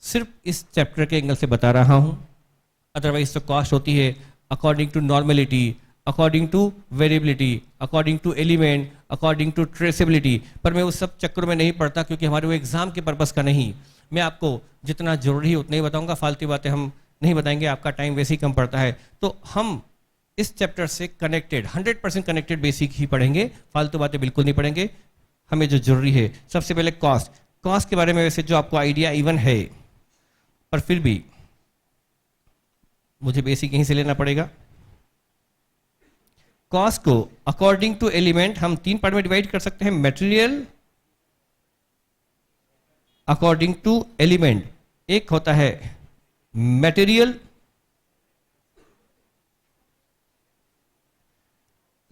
सिर्फ इस चैप्टर के एंगल से बता रहा हूं। अदरवाइज तो कॉस्ट होती है according to normality, according to variability, according to element, according to traceability. पर मैं उस सब चक्करों में नहीं पढ़ता, क्योंकि हमारे वो एग्जाम के पर्पस का नहीं। मैं आपको जितना जरूरी है उतना ही बताऊंगा, फालतू बातें हम नहीं बताएंगे, आपका टाइम वैसे ही कम पड़ता है। तो हम इस चैप्टर से कनेक्टेड 100% कनेक्टेड बेसिक ही पढ़ेंगे, फालतू बातें बिल्कुल नहीं पढ़ेंगे। हमें जो जरूरी है, सबसे पहले कॉस्ट। कॉस्ट के बारे में वैसे जो आपको आइडिया इवन है, पर फिर भी मुझे बेसिक यहीं से लेना पड़ेगा। कॉस्ट को अकॉर्डिंग टू एलिमेंट हम 3 पार्ट में डिवाइड कर सकते हैं। मटेरियल अकॉर्डिंग टू एलिमेंट, एक होता है मटेरियल,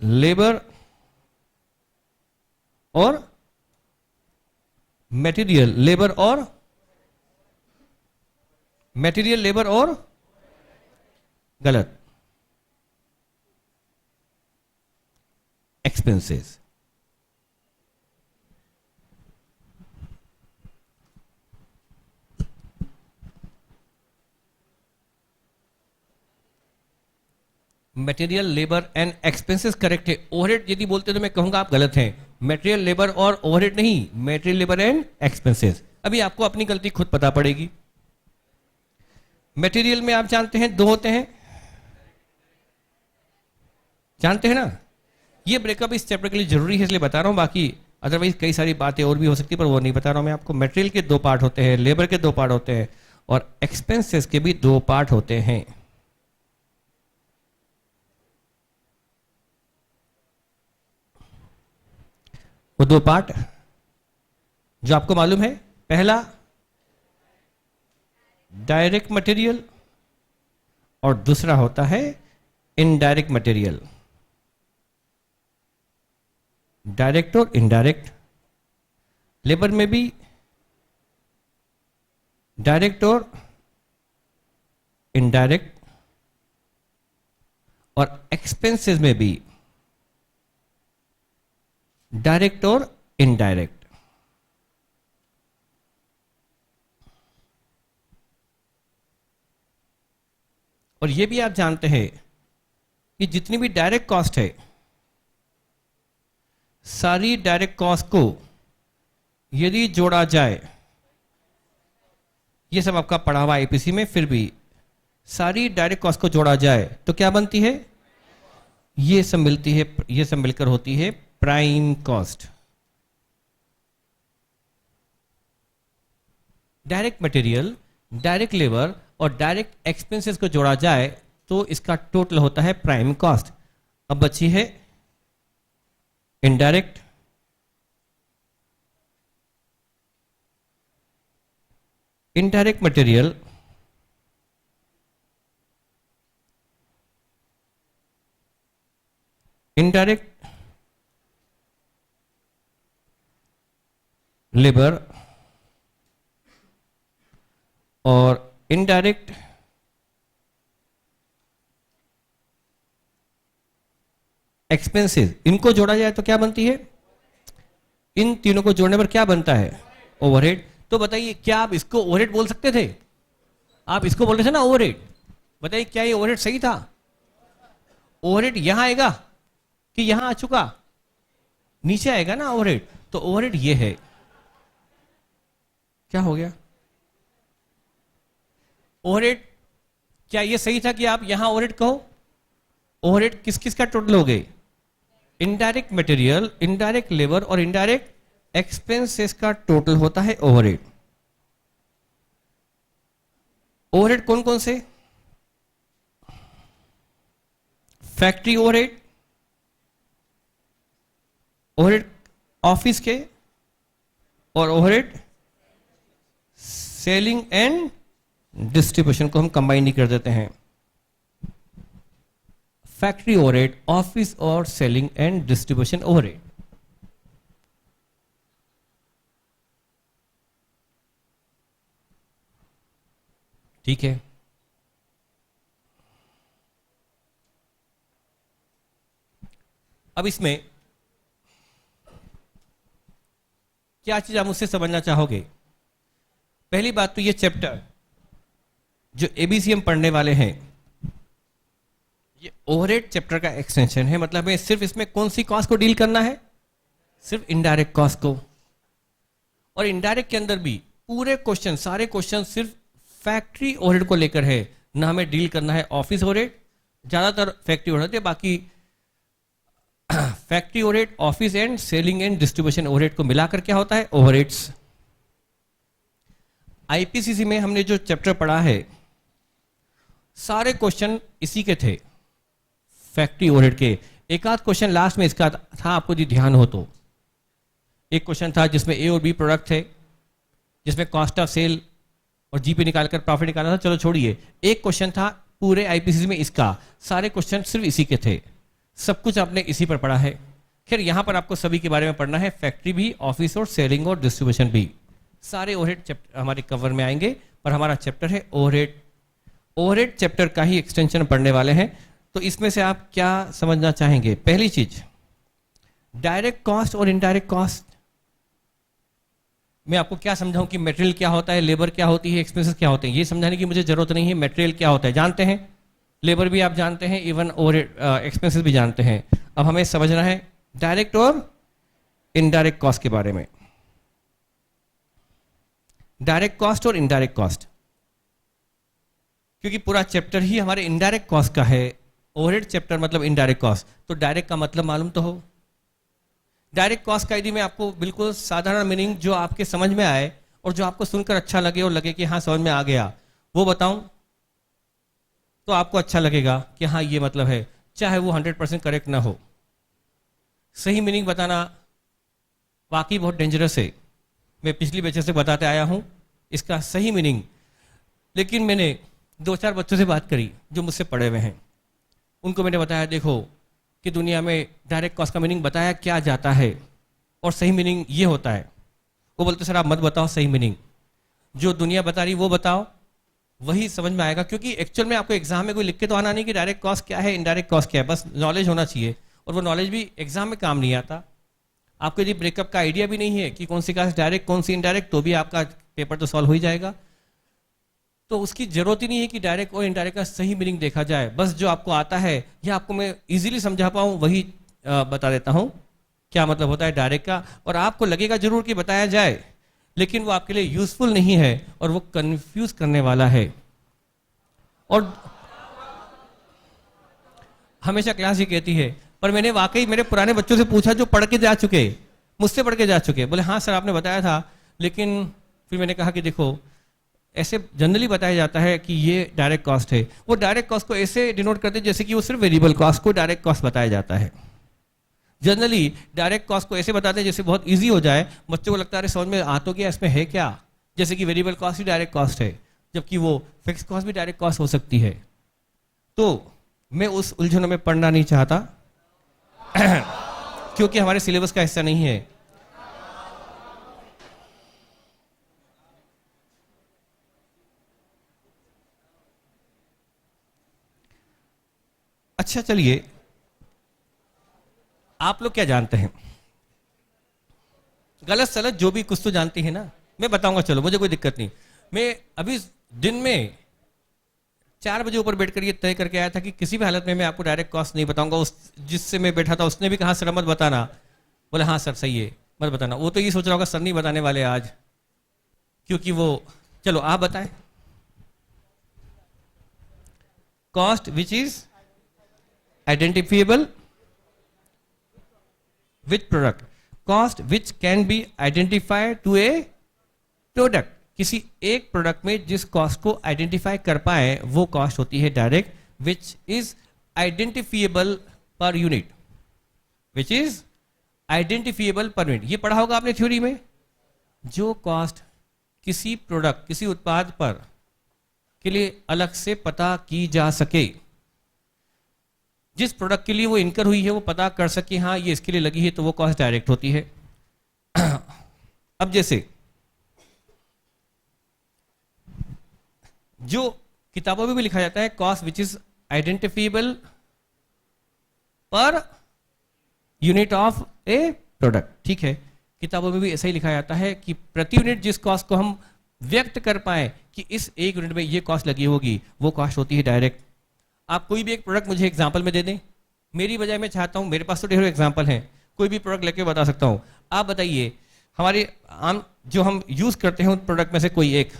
लेबर और मटेरियल, लेबर और मटेरियल, लेबर और गलत। Expenses. Material, labour and expenses correct है। ओवरहेड यदि बोलते तो मैं कहूंगा आप गलत हैं। मटेरियल, लेबर और ओवरहेड नहीं, मटेरियल, लेबर एंड एक्सपेंसेस। अभी आपको अपनी गलती खुद पता पड़ेगी। मटेरियल में आप जानते हैं दो होते हैं, जानते हैं ना। ये ब्रेकअप इस चैप्टर के लिए जरूरी है इसलिए बता रहा हूं, बाकी अदरवाइज कई सारी बातें और भी हो सकती है पर वो नहीं बता रहा हूं मैं आपको। मटेरियल के दो पार्ट होते हैं, लेबर के दो पार्ट होते हैं और एक्सपेंसेस के भी दो पार्ट होते हैं। वो दो पार्ट जो आपको मालूम है, पहला डायरेक्ट मटेरियल और दूसरा होता है इनडायरेक्ट मटेरियल। डायरेक्ट और इनडायरेक्ट। लेबर में भी डायरेक्ट और इनडायरेक्ट और एक्सपेंसेस में भी डायरेक्ट और इनडायरेक्ट। और यह भी आप जानते हैं कि जितनी भी डायरेक्ट कॉस्ट है, सारी डायरेक्ट कॉस्ट को यदि जोड़ा जाए, यह सब आपका पढ़ा हुआ आईपीसी में, फिर भी सारी डायरेक्ट कॉस्ट को जोड़ा जाए तो क्या बनती है? ये सब मिलती है, ये सब मिलकर होती है prime cost. Direct material, direct labour और डायरेक्ट एक्सपेंसेस को जोड़ा जाए तो इसका टोटल होता है प्राइम कॉस्ट। अब बची है indirect. Indirect material, indirect labour और इनडायरेक्ट एक्सपेंसेस, इनको जोड़ा जाए तो क्या बनती है? इन तीनों को जोड़ने पर क्या बनता है? ओवरहेड। तो बताइए, क्या आप इसको ओवरहेड बोल सकते थे? आप इसको बोल रहे थे ना ओवरहेड। बताइए क्या ये ओवरहेड सही था? ओवरहेड यहां आएगा कि यहां आ चुका? नीचे आएगा ना ओवरहेड। तो ओवरहेड ये है। क्या हो गया? ओवरहेड, क्या ये सही था कि आप यहां ओवरहेड कहो? ओवरहेड किस किस का टोटल हो गए? इनडायरेक्ट मटेरियल, इनडायरेक्ट लेबर और इनडायरेक्ट एक्सपेंसेस का टोटल होता है ओवरहेड। ओवरहेड कौन कौन से? फैक्ट्री ओवरहेड, ओवरहेड ऑफिस के और ओवरहेड सेलिंग एंड डिस्ट्रीब्यूशन को हम कंबाइन नहीं कर देते हैं। फैक्ट्री ओवरहेड, ऑफिस और सेलिंग एंड डिस्ट्रीब्यूशन ओवरहेड। ठीक है। अब इसमें क्या चीज आप मुझसे समझना चाहोगे? पहली बात तो ये चैप्टर जो एबीसी हम पढ़ने वाले हैं, ये ओवरहेड चैप्टर का एक्सटेंशन है। मतलब हमें सिर्फ इसमें कौन सी कॉस्ट को डील करना है? सिर्फ इनडायरेक्ट कॉस्ट को। और इनडायरेक्ट के अंदर भी पूरे क्वेश्चन, सारे क्वेश्चन सिर्फ फैक्ट्री ओवरहेड को लेकर है, ना हमें डील करना है ऑफिस ओवरहेड। ज्यादातर फैक्ट्री ओवरहेड है, बाकी factory overhead, office and selling and distribution overhead को मिलाकर क्या होता है? ओवरहेड्स। आईपीसीसी में हमने जो चैप्टर पढ़ा है, सारे क्वेश्चन इसी के थे, फैक्ट्री ओवरहेड के। एक आध क्वेश्चन लास्ट में इसका था, आपको यदि ध्यान हो तो। एक क्वेश्चन था जिसमें ए और बी प्रोडक्ट थे, जिसमें कॉस्ट ऑफ सेल और जीपी निकालकर प्रॉफिट निकालना था। चलो छोड़िए, एक क्वेश्चन था पूरे आईपीसीसी में इसका। सारे क्वेश्चन सिर्फ इसी के थे, सब कुछ आपने इसी पर पढ़ा है। खैर यहां पर आपको सभी के बारे में पढ़ना है, फैक्ट्री भी, ऑफिस और सेलिंग और डिस्ट्रीब्यूशन भी। सारे ओवरहेड चैप्टर हमारे कवर में आएंगे, पर हमारा चैप्टर है ओवरहेड। ओवरहेड चैप्टर का ही एक्सटेंशन पढ़ने वाले हैं। तो इसमें से आप क्या समझना चाहेंगे? पहली चीज, डायरेक्ट कॉस्ट और इनडायरेक्ट कॉस्ट। मैं आपको क्या समझाऊं कि मटेरियल क्या होता है, लेबर क्या होती है, एक्सपेंसेस क्या होते हैं, ये समझाने की मुझे जरूरत नहीं है। मटेरियल क्या होता है जानते हैं, लेबर भी आप जानते हैं, इवन और एक्सपेंसेस भी जानते हैं। अब हमें समझना है डायरेक्ट और इनडायरेक्ट कॉस्ट के बारे में। डायरेक्ट कॉस्ट और इनडायरेक्ट कॉस्ट, क्योंकि पूरा चैप्टर ही हमारे इनडायरेक्ट कॉस्ट का है। ओवरहेड चैप्टर मतलब इनडायरेक्ट कॉस्ट, तो डायरेक्ट का मतलब मालूम तो हो। डायरेक्ट कॉस्ट का यदि मैं आपको बिल्कुल साधारण मीनिंग जो आपके समझ में आए और जो आपको सुनकर अच्छा लगे और लगे कि हाँ समझ में आ गया, वो बताऊं तो आपको अच्छा लगेगा कि हाँ ये मतलब है, चाहे वो 100% करेक्ट ना हो। सही मीनिंग बताना वाकई बहुत डेंजरस है। मैं पिछली बैचेस से बताते आया हूं इसका सही मीनिंग, लेकिन मैंने 2-4 बच्चों से बात करी जो मुझसे पढ़े हुए हैं। उनको मैंने बताया देखो कि दुनिया में डायरेक्ट कॉस्ट का मीनिंग बताया क्या जाता है और सही मीनिंग ये होता है। वो बोलते सर आप मत बताओ सही मीनिंग, जो दुनिया बता रही वो बताओ, वही समझ में आएगा। क्योंकि एक्चुअल में आपको एग्जाम में कोई लिख के तो आना नहीं कि डायरेक्ट कॉस्ट क्या है, इनडायरेक्ट कॉस्ट क्या है, बस नॉलेज होना चाहिए। और वो नॉलेज भी एग्जाम में काम नहीं आता। आपको यदि ब्रेकअप का आइडिया भी नहीं है कि कौन सी कास्ट डायरेक्ट कौन सी इनडायरेक्ट, तो भी आपका पेपर तो सॉल्व हो ही जाएगा। तो उसकी जरूरत ही नहीं है कि डायरेक्ट और इनडायरेक्ट का सही मीनिंग देखा जाए, बस जो आपको आता है या आपको मैं इजीली समझा पाऊँ वही बता देता हूँ क्या मतलब होता है डायरेक्ट का। और आपको लगेगा जरूर कि बताया जाए, लेकिन वो आपके लिए यूजफुल नहीं है और वो कंफ्यूज करने वाला है। और हमेशा क्लास ये कहती है, पर मैंने वाकई मेरे पुराने बच्चों से पूछा जो पढ़ के जा चुके, मुझसे पढ़ के जा चुके, बोले हाँ सर आपने बताया था, लेकिन फिर मैंने कहा कि देखो ऐसे जनरली बताया जाता है कि ये डायरेक्ट कॉस्ट है। वो डायरेक्ट कॉस्ट को ऐसे डिनोट करते हैं जैसे कि वो सिर्फ वेरिएबल कॉस्ट को डायरेक्ट कॉस्ट बताया जाता है। जनरली डायरेक्ट कॉस्ट को ऐसे बताते हैं जैसे बहुत इजी हो जाए, बच्चों को लगता है समझ में आ तो गया इसमें है क्या, जैसे कि वेरिएबल कॉस्ट ही डायरेक्ट कॉस्ट है, जबकि वो फिक्स कॉस्ट भी डायरेक्ट कॉस्ट हो सकती है। तो मैं उस उलझनों में पढ़ना नहीं चाहता क्योंकि हमारे सिलेबस का हिस्सा नहीं है। अच्छा चलिए, आप लोग क्या जानते हैं, गलत सलत जो भी कुछ तो जानती है ना, मैं बताऊंगा, चलो मुझे कोई दिक्कत नहीं। मैं अभी दिन में 4 बजे ऊपर बैठकर ये तय करके आया था कि किसी भी हालत में मैं आपको डायरेक्ट कॉस्ट नहीं बताऊंगा। उस जिससे मैं बैठा था उसने भी कहा सर मत बताना, बोले हाँ सर सही है मत बताना। वो तो ये सोच रहा होगा सर नहीं बताने वाले आज, क्योंकि वो, चलो आप बताएं। Cost which is identifiable with product, cost which can be identified to a product, किसी एक प्रोडक्ट में जिस कॉस्ट को आइडेंटिफाई कर पाए वो कॉस्ट होती है direct, which is identifiable per unit, which is identifiable per unit. ये पढ़ा होगा आपने थ्योरी में। जो कॉस्ट किसी प्रोडक्ट किसी उत्पाद पर के लिए अलग से पता की जा सके, जिस प्रोडक्ट के लिए वो इनकर हुई है वो पता कर सके हाँ ये इसके लिए लगी है, तो वो कॉस्ट डायरेक्ट होती है। अब जैसे जो किताबों में भी लिखा जाता है cost which is identifiable per unit of A product, ठीक है, किताबों में भी ऐसा ही लिखा जाता है कि प्रति यूनिट जिस कॉस्ट को हम व्यक्त कर पाए कि इस एक यूनिट में ये कॉस्ट लगी होगी, वो कॉस्ट होती है डायरेक्ट। आप कोई भी एक प्रोडक्ट मुझे एग्जांपल में दे दें, मेरी बजाय मैं चाहता हूं, मेरे पास तो ढेरों एग्जांपल हैं, कोई भी प्रोडक्ट लेके बता सकता हूं। आप बताइए हमारे आम जो हम यूज करते हैं उन प्रोडक्ट में से कोई एक।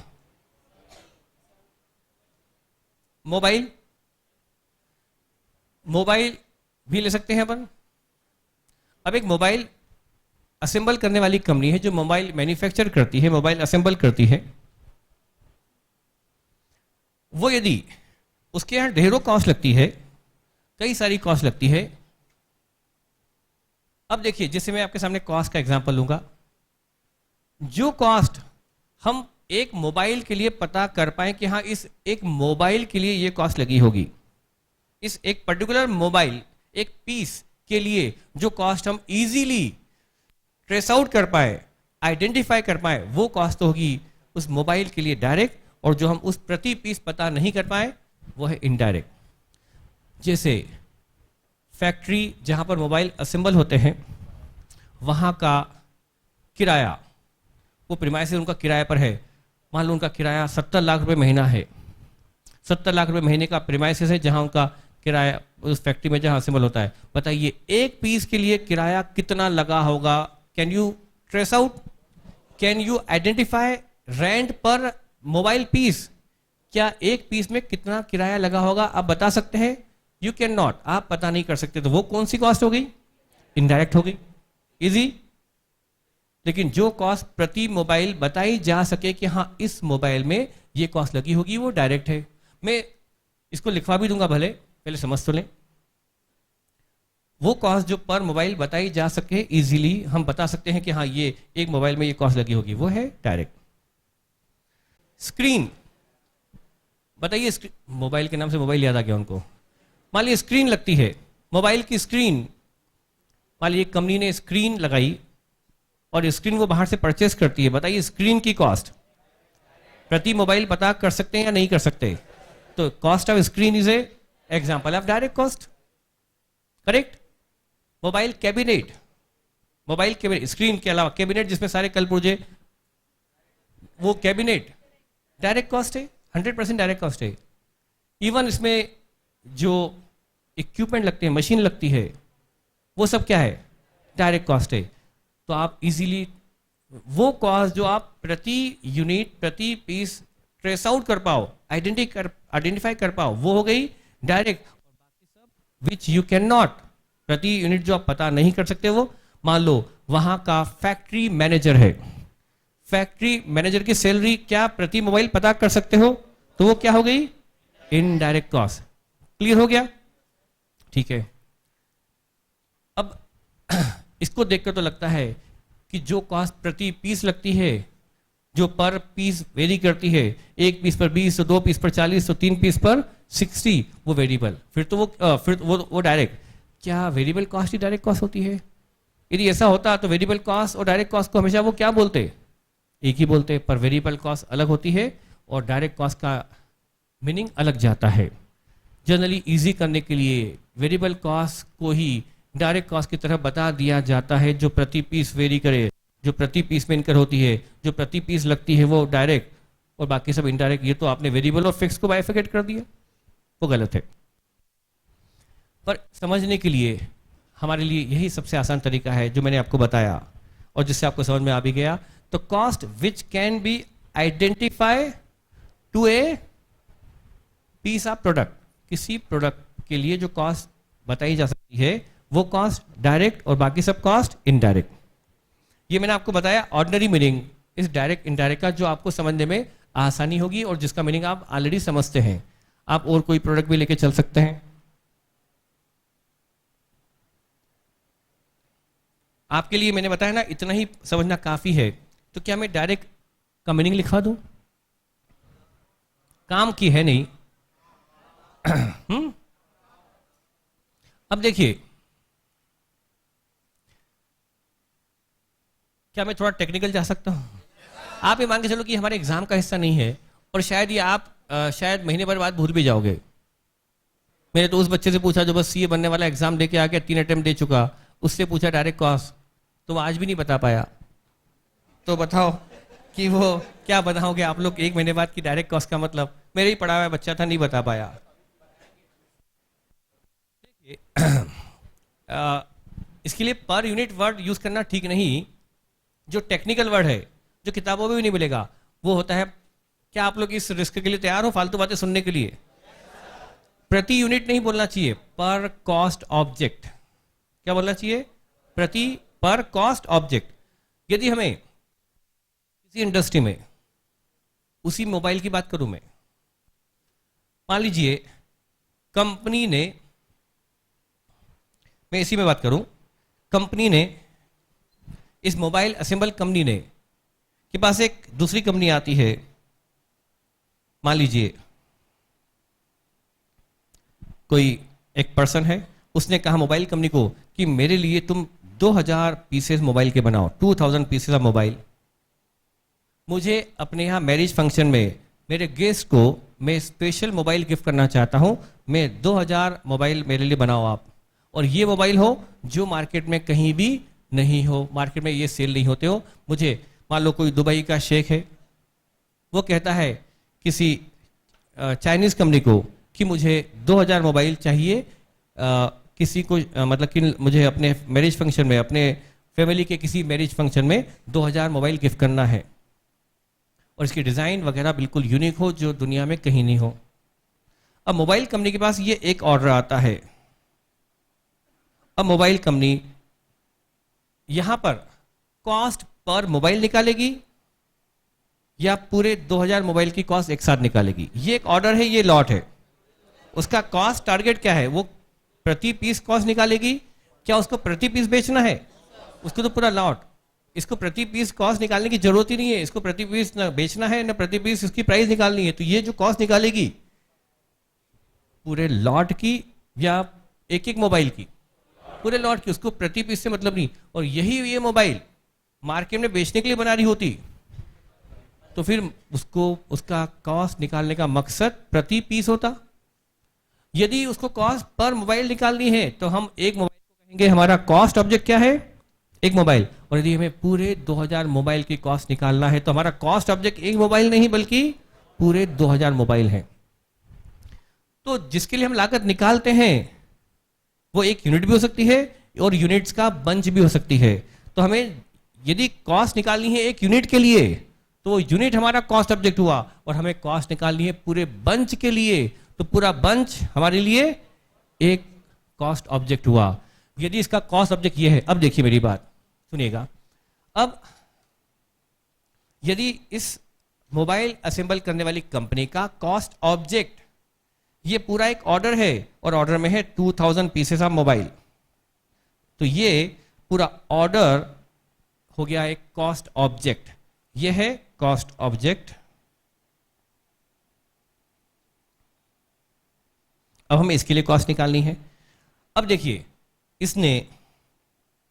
मोबाइल, मोबाइल भी ले सकते हैं अपन। अब एक मोबाइल असेंबल करने वाली कंपनी है जो मोबाइल मैन्युफैक्चर करती है, मोबाइल असेंबल करती है, वो यदि उसके यहां ढेरों कॉस्ट लगती है, कई सारी कॉस्ट लगती है। अब देखिए जैसे मैं आपके सामने कॉस्ट का एग्जांपल लूंगा, जो कॉस्ट हम एक मोबाइल के लिए पता कर पाए कि हाँ इस एक मोबाइल के लिए ये कॉस्ट लगी होगी, इस एक पर्टिकुलर मोबाइल एक पीस के लिए जो कॉस्ट हम इजीली ट्रेस आउट कर पाए, आइडेंटिफाई कर पाए, वो कॉस्ट होगी उस मोबाइल के लिए डायरेक्ट, और जो हम उस प्रति पीस पता नहीं कर पाए वो है इनडायरेक्ट। जैसे फैक्ट्री जहां पर मोबाइल असेंबल होते हैं, वहाँ का किराया, वो प्रीमाइसेस उनका किराए पर है, मान लो उनका किराया 70 लाख रुपए महीना है, 70 लाख रुपए महीने का प्रीमाइसेस है जहाँ उनका किराया उस फैक्ट्री में जहाँ असेंबल होता है। बताइए एक पीस के लिए किराया कितना लगा होगा? Can you trace out? Can you identify rent पर मोबाइल पीस? क्या एक पीस में कितना किराया लगा होगा आप बता सकते हैं? यू कैन नॉट, आप पता नहीं कर सकते। तो वो कौन सी कॉस्ट हो गई? इनडायरेक्ट हो गई। इजी। लेकिन जो कॉस्ट प्रति मोबाइल बताई जा सके कि हाँ इस मोबाइल में ये कॉस्ट लगी होगी, वो डायरेक्ट है। मैं इसको लिखवा भी दूंगा, भले पहले समझ तो लें। वो कॉस्ट जो पर मोबाइल बताई जा सके, इजीली हम बता सकते हैं कि हाँ ये एक मोबाइल में ये कॉस्ट लगी होगी, वो है डायरेक्ट। स्क्रीन, बताइए मोबाइल के नाम से मोबाइल याद आ गया उनको। मान लीजिए स्क्रीन लगती है, मोबाइल की स्क्रीन, मान लीजिए कंपनी ने स्क्रीन लगाई और स्क्रीन वो बाहर से परचेस करती है। बताइए स्क्रीन की कॉस्ट प्रति मोबाइल पता कर सकते हैं या नहीं कर सकते? तो cost of screen is a example of direct cost. Correct. Mobile cabinet, mobile cabinet, screen के अलावा कैबिनेट जिसमें सारे कल पुर्जे, वो कैबिनेट डायरेक्ट कॉस्ट है, 100% डायरेक्ट कॉस्ट है। इवन इसमें जो इक्विपमेंट लगते हैं, मशीन लगती है, वो सब क्या है? डायरेक्ट कॉस्ट है। तो आप इजीली वो कॉस्ट जो आप प्रति यूनिट, प्रति पीस ट्रेस आउट कर पाओ, आइडेंटिफाई कर पाओ, वो हो गई डायरेक्ट। और बाकी सब विच यू कैन नॉट, प्रति यूनिट जो आप पता नहीं कर सकते, वो मान लो वहां का फैक्ट्री मैनेजर है, फैक्ट्री मैनेजर की सैलरी क्या प्रति मोबाइल पता कर सकते हो? तो वो क्या हो गई? Indirect cost. क्लियर हो गया? ठीक है। अब इसको देखकर तो लगता है कि जो कॉस्ट प्रति पीस लगती है, जो पर पीस वेरी करती है, एक पीस पर 20, तो 2 पीस पर 40, तो 3 पीस पर 60, वो वेरिएबल। फिर तो वो डायरेक्ट। क्या वेरिएबल कॉस्ट ही डायरेक्ट कॉस्ट होती है? यदि ऐसा होता तो वेरिएबल कॉस्ट और डायरेक्ट कॉस्ट को हमेशा वो क्या बोलते? एक ही बोलते। पर वेरिएबल कॉस्ट अलग होती है और डायरेक्ट कॉस्ट का मीनिंग अलग जाता है। जनरली इजी करने के लिए वेरिएबल कॉस्ट को ही डायरेक्ट कॉस्ट की तरह बता दिया जाता है, जो प्रति पीस वेरी करे, जो प्रति पीस में इनकर होती है, जो प्रति पीस लगती है वो डायरेक्ट और बाकी सब इनडायरेक्ट। ये तो आपने वेरिएबल और फिक्स को बाइफिकेट कर दिया, वो गलत है। पर समझने के लिए हमारे लिए यही सबसे आसान तरीका है जो मैंने आपको बताया और जिससे आपको समझ में आ भी गया। तो cost which can be identify to a piece of product, किसी प्रोडक्ट के लिए जो कॉस्ट बताई जा सकती है वो कॉस्ट डायरेक्ट और बाकी सब कॉस्ट इनडायरेक्ट। ये मैंने आपको बताया ऑर्डिनरी मीनिंग इस डायरेक्ट इनडायरेक्ट का, जो आपको समझने में आसानी होगी और जिसका मीनिंग आप ऑलरेडी समझते हैं। आप और कोई प्रोडक्ट भी लेके चल सकते हैं। आपके लिए मैंने बताया ना, इतना ही समझना काफी है। तो क्या मैं डायरेक्ट का मीनिंग लिखवा दूं? काम की है नहीं। अब देखिए, क्या मैं थोड़ा टेक्निकल जा सकता हूं? आप ये मान के चलो कि हमारे एग्जाम का हिस्सा नहीं है और शायद ये आप शायद महीने भर बाद भूल भी जाओगे। मैंने तो उस बच्चे से पूछा जो बस सीए बनने वाला एग्जाम दे के आ गया, 3 अटेम्प्ट दे चुका, उससे पूछा डायरेक्ट कॉस्ट, तो वो आज भी नहीं बता पाया। तो बताओ कि वो क्या बताओगे आप लोग 1 महीने बाद की डायरेक्ट कॉस्ट का मतलब? मेरे ही पढ़ा हुआ बच्चा था, नहीं बता पाया। इसके लिए पर यूनिट वर्ड यूज करना ठीक नहीं। जो टेक्निकल वर्ड है जो किताबों में भी नहीं मिलेगा वो होता है, क्या आप लोग इस रिस्क के लिए तैयार हो फालतू बातें सुनने के लिए? प्रति यूनिट नहीं बोलना चाहिए, पर कॉस्ट ऑब्जेक्ट। क्या बोलना चाहिए? पर कॉस्ट ऑब्जेक्ट। यदि हमें किसी इंडस्ट्री में, उसी मोबाइल की बात करूं मैं, मान लीजिए कंपनी ने, मैं इसी में बात करूं, कंपनी ने, इस मोबाइल असेंबल कंपनी ने के पास एक दूसरी कंपनी आती है, मान लीजिए कोई एक पर्सन है, उसने कहा मोबाइल कंपनी को कि मेरे लिए तुम 2000 पीसेस मोबाइल के बनाओ, 2000 पीसेस ऑफ मोबाइल। मुझे अपने यहाँ मैरिज फंक्शन में मेरे गेस्ट को मैं स्पेशल मोबाइल गिफ्ट करना चाहता हूँ, मैं 2000 मोबाइल मेरे लिए बनाओ आप। और ये मोबाइल हो जो मार्केट में कहीं भी नहीं हो, मार्केट में ये सेल नहीं होते हो। मुझे मान लो कोई दुबई का शेख है, वो कहता है किसी चाइनीज कंपनी को कि मुझे 2000 मोबाइल चाहिए, किसी को मतलब कि मुझे अपने मैरिज फंक्शन में, अपने फैमिली के किसी मैरिज फंक्शन में 2000 मोबाइल गिफ्ट करना है, और इसकी डिज़ाइन वगैरह बिल्कुल यूनिक हो, जो दुनिया में कहीं नहीं हो। अब मोबाइल कंपनी के पास ये एक ऑर्डर आता है। अब मोबाइल कंपनी यहां पर कॉस्ट पर मोबाइल निकालेगी या पूरे 2000 मोबाइल की कॉस्ट एक साथ निकालेगी? ये एक ऑर्डर है, ये लॉट है। उसका कॉस्ट टारगेट क्या है? वो प्रति पीस कॉस्ट निकालेगी। क्या उसको प्रति पीस बेचना है? उसको तो पूरा लॉट। इसको प्रति पीस कॉस्ट निकालने की जरूरत ही नहीं है। इसको प्रति पीस न बेचना है न प्रति पीस इसकी प्राइस निकालनी है। तो ये जो कॉस्ट निकालेगी पूरे लॉट की या एक एक मोबाइल की? पूरे लॉट की। उसको प्रति पीस से मतलब नहीं। और यही ये मोबाइल मार्केट में बेचने के लिए बना रही होती तो फिर उसको उसका कॉस्ट निकालने का मकसद प्रति पीस होता। यदि उसको कॉस्ट पर मोबाइल निकालनी है तो हम एक मोबाइल को कहेंगे हमारा कॉस्ट ऑब्जेक्ट क्या है? एक मोबाइल। और यदि हमें पूरे 2000 मोबाइल की कॉस्ट निकालना है तो हमारा कॉस्ट ऑब्जेक्ट एक मोबाइल नहीं बल्कि पूरे 2000 मोबाइल है। तो जिसके लिए हम लागत निकालते हैं वो एक यूनिट भी हो सकती है और यूनिट्स का बंच भी हो सकती है। तो हमें यदि कॉस्ट निकालनी है एक यूनिट के लिए तो वो यूनिट हमारा कॉस्ट ऑब्जेक्ट हुआ, और हमें कॉस्ट निकालनी है पूरे बंच के लिए तो पूरा बंच हमारे लिए एक कॉस्ट ऑब्जेक्ट हुआ। यदि इसका कॉस्ट ऑब्जेक्ट ये है, अब देखिए मेरी बात सुनिएगा। अब यदि इस मोबाइल असेंबल करने वाली कंपनी का कॉस्ट ऑब्जेक्ट ये पूरा एक ऑर्डर है और ऑर्डर में है 2000 पीसेस ऑफ मोबाइल, तो ये पूरा ऑर्डर हो गया एक कॉस्ट ऑब्जेक्ट। ये है कॉस्ट ऑब्जेक्ट। अब हमें इसके लिए कॉस्ट निकालनी है। अब देखिए इसने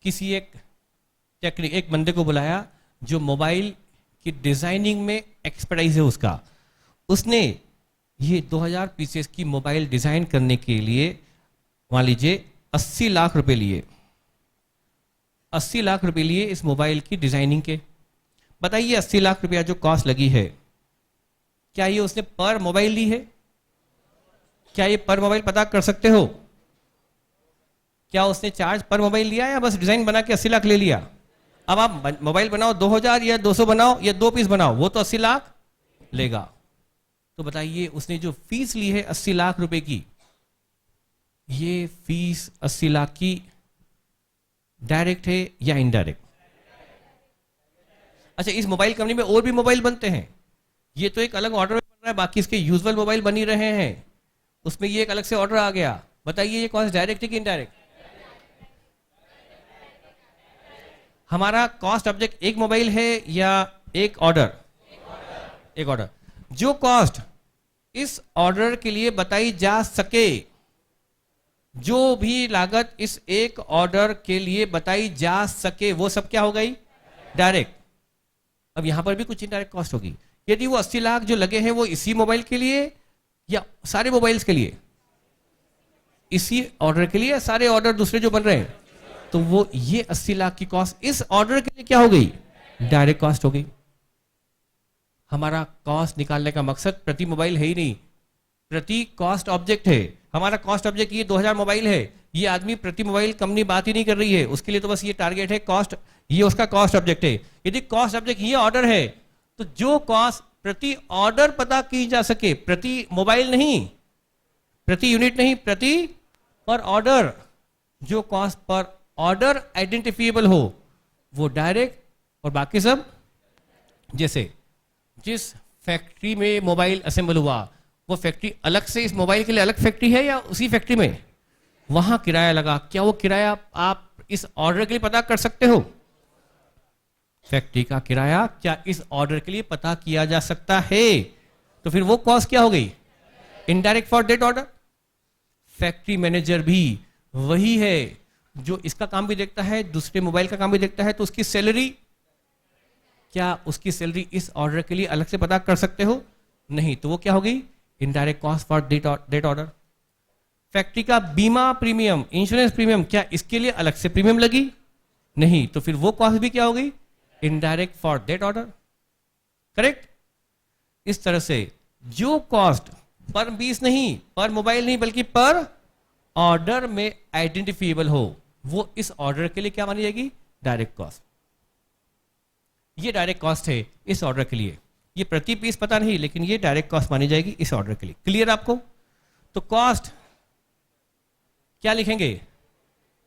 किसी एक बंदे को बुलाया जो मोबाइल की डिजाइनिंग में एक्सपर्टाइज है उसका। उसने ये 2000 पीसेस की मोबाइल डिजाइन करने के लिए मान लीजिए 80 लाख रुपए लिए। 80 लाख रुपए लिए इस मोबाइल की डिजाइनिंग के। बताइए 80 लाख रुपया जो कॉस्ट लगी है, क्या ये उसने पर मोबाइल ली है? क्या ये पर मोबाइल पता कर सकते हो? क्या उसने चार्ज पर मोबाइल लिया या बस डिजाइन बना के 80 लाख ले लिया? अब आप मोबाइल बनाओ 2000 या 200 बनाओ या 2 पीस बनाओ, वो तो 80 लाख लेगा। तो बताइए उसने जो फीस ली है 80 लाख रुपए की, ये फीस 80 लाख की डायरेक्ट है या इनडायरेक्ट? अच्छा, इस मोबाइल कंपनी में और भी मोबाइल बनते हैं। ये तो एक अलग ऑर्डर में बन रहा है, बाकी इसके यूजुअल मोबाइल बन ही रहे हैं, उसमें ये एक अलग से ऑर्डर आ गया। बताइए ये कॉस्ट डायरेक्ट है कि इनडायरेक्ट? हमारा कॉस्ट ऑब्जेक्ट एक मोबाइल है या एक ऑर्डर? एक ऑर्डर। जो कॉस्ट इस ऑर्डर के लिए बताई जा सके, जो भी लागत इस एक ऑर्डर के लिए बताई जा सके, वो सब क्या हो गई? डायरेक्ट। अब यहां पर भी कुछ इनडायरेक्ट कॉस्ट होगी। यदि वो 80 लाख जो लगे हैं वो इसी मोबाइल के लिए या सारे मोबाइल्स के लिए? इसी ऑर्डर के लिए, सारे ऑर्डर दूसरे जो बन रहे हैं, तो वो ये 80 लाख की कॉस्ट इस ऑर्डर के लिए क्या हो गई? डायरेक्ट कॉस्ट हो गई। हमारा कॉस्ट निकालने का मकसद प्रति मोबाइल है ही नहीं, प्रति कॉस्ट ऑब्जेक्ट है। हमारा कॉस्ट ऑब्जेक्ट ये 2000 मोबाइल है। ये आदमी प्रति मोबाइल कंपनी बात ही नहीं कर रही है, उसके लिए तो बस ये टारगेट है कॉस्ट, ये उसका कॉस्ट ऑब्जेक्ट है। यदि कॉस्ट ऑब्जेक्ट ये ऑर्डर है तो जो कॉस्ट प्रति ऑर्डर पता की जा सके, प्रति मोबाइल नहीं, प्रति यूनिट नहीं, प्रति पर ऑर्डर, जो कॉस्ट पर ऑर्डर आइडेंटिफिएबल हो वो डायरेक्ट, और बाकी सब जैसे जिस फैक्ट्री में मोबाइल असेंबल हुआ वो फैक्ट्री अलग से इस मोबाइल के लिए अलग फैक्ट्री है या उसी फैक्ट्री में वहां किराया लगा, क्या वो किराया आप इस ऑर्डर के लिए पता कर सकते हो? फैक्ट्री का किराया क्या इस ऑर्डर के लिए पता किया जा सकता है? तो फिर वो कॉस्ट क्या हो गई? Indirect for that order. Factory manager भी वही है जो इसका काम भी देखता है, दूसरे मोबाइल का काम भी देखता है, तो उसकी सैलरी, क्या उसकी सैलरी इस ऑर्डर के लिए अलग से पता कर सकते हो? नहीं, तो वो क्या हो गई? Indirect cost for that order. Factory का बीमा प्रीमियम, इंश्योरेंस प्रीमियम, क्या इसके लिए अलग से प्रीमियम लगी? नहीं, तो फिर वो कॉस्ट भी क्या हो गई? Indirect for that order. Correct? इस तरह से जो कॉस्ट पर पीस नहीं, पर मोबाइल नहीं, बल्कि पर ऑर्डर में आइडेंटिफिएबल हो, वो इस ऑर्डर के लिए क्या मानी जाएगी? Direct cost. ये डायरेक्ट कॉस्ट है इस ऑर्डर के लिए। ये प्रति पीस पता नहीं, लेकिन ये डायरेक्ट कॉस्ट मानी जाएगी इस ऑर्डर के लिए। क्लियर आपको? तो कॉस्ट क्या लिखेंगे?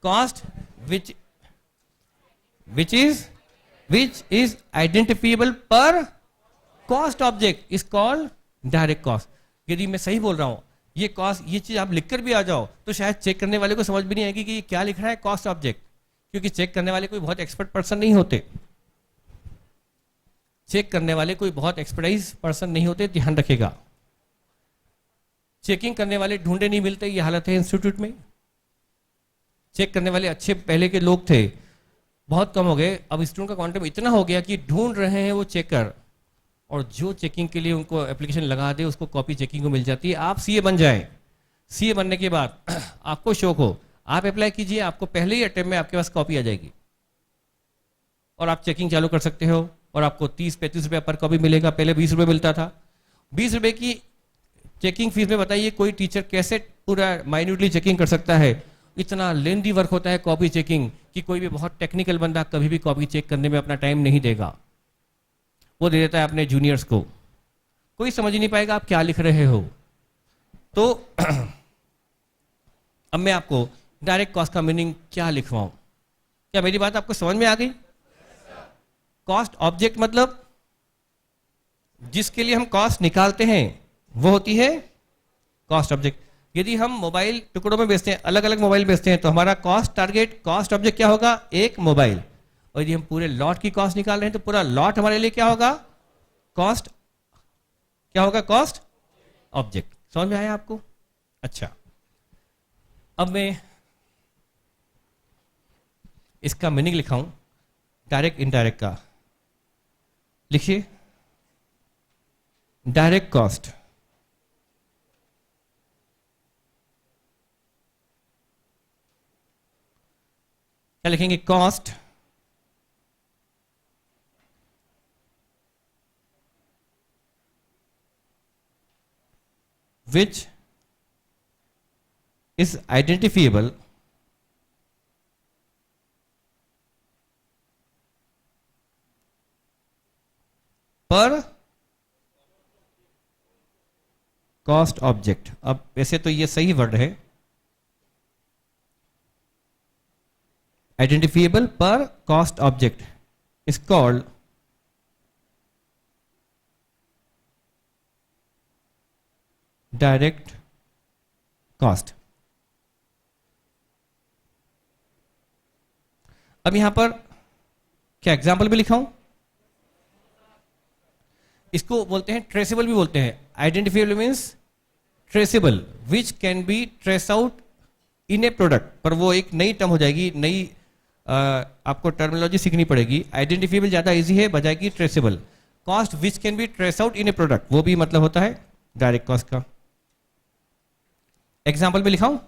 कॉस्ट विच इज आइडेंटिफिएबल पर cost object is called direct cost. यदि मैं सही बोल रहा हूं, ये कॉस्ट, ये चीज आप लिखकर भी आ जाओ तो शायद चेक करने वाले को समझ भी नहीं आएगी कि ये क्या लिख रहा है कॉस्ट ऑब्जेक्ट, क्योंकि चेक करने वाले कोई बहुत एक्सपर्ट पर्सन नहीं होते। चेक करने वाले कोई बहुत एक्सपर्टाइज पर्सन नहीं होते, ध्यान रखेगा। चेकिंग करने वाले ढूंढे नहीं मिलते, ये हालत है इंस्टीट्यूट में। चेक करने वाले अच्छे पहले के लोग थे, बहुत कम हो गए। अब स्टूडेंट का क्वांटम इतना हो गया कि ढूंढ रहे हैं वो चेकर, और जो चेकिंग के लिए उनको एप्लीकेशन लगा दे उसको कॉपी चेकिंग को मिल जाती है। आप सीए बन जाएं, सीए बनने के बाद आपको शौक हो, आप अप्लाई कीजिए, आपको पहले ही अटेम्प्ट में आपके पास कॉपी आ जाएगी और आप चेकिंग चालू कर सकते हो, और आपको 30-35 रुपये पर कॉपी मिलेगा। पहले 20 रुपये मिलता था। 20 रुपये की चेकिंग फीस में बताइए कोई टीचर कैसे पूरा माइन्यूटली चेकिंग कर सकता है? इतना लेंदी वर्क होता है कॉपी चेकिंग कि कोई भी बहुत टेक्निकल बंदा कभी भी कॉपी चेक करने में अपना टाइम नहीं देगा, वो दे देता है अपने जूनियर्स को। कोई समझ ही नहीं पाएगा आप क्या लिख रहे हो। तो अब मैं आपको डायरेक्ट कॉस्ट का मीनिंग क्या लिखवाऊं? क्या मेरी बात आपको समझ में आ गई? कॉस्ट ऑब्जेक्ट मतलब जिसके लिए हम कॉस्ट निकालते हैं वो होती है कॉस्ट ऑब्जेक्ट। यदि हम मोबाइल टुकड़ों में बेचते हैं, अलग अलग मोबाइल बेचते हैं, तो हमारा कॉस्ट टारगेट, कॉस्ट ऑब्जेक्ट क्या होगा? एक मोबाइल। और यदि हम पूरे लॉट की कॉस्ट निकाल रहे हैं तो पूरा लॉट हमारे लिए क्या होगा? कॉस्ट क्या होगा? Cost object. समझ में आया आपको? अच्छा, अब मैं इसका मीनिंग लिखाऊं डायरेक्ट इनडायरेक्ट का। लिखिए, डायरेक्ट कॉस्ट क्या लिखेंगे? Cost which is identifiable per cost object. अब वैसे तो ये सही वर्ड है, आइडेंटिफिएबल पर cost object is called direct cost. अब यहां पर क्या एग्जाम्पल भी लिखा हूं? इसको बोलते हैं ट्रेसेबल भी बोलते हैं। Identifiable means traceable, which can B trace out in A product. पर वो एक नई टर्म हो जाएगी, नई आपको टर्मिनोलॉजी सीखनी पड़ेगी। आइडेंटिफिएबल ज्यादा इजी है बजाय की traceable. Cost which can B trace out in A product, वो भी मतलब होता है डायरेक्ट कॉस्ट का। एग्जाम्पल भी लिखाऊं?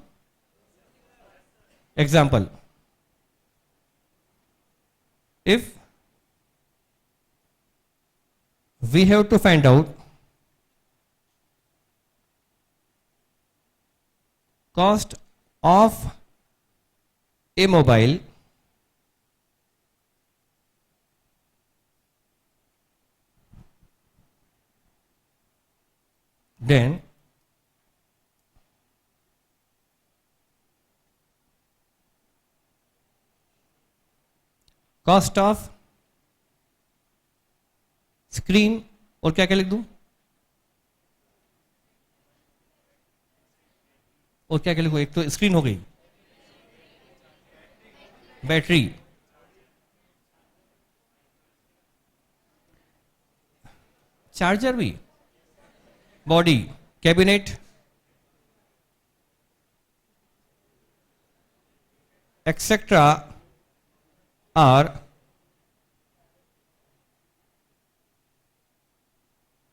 Example, if we have to find out cost of a mobile then cost of screen, और क्या क्या लिख दूं? और क्या क्या लिखूं? एक तो स्क्रीन हो गई, बैटरी, चार्जर भी, body, cabinet, etcetera are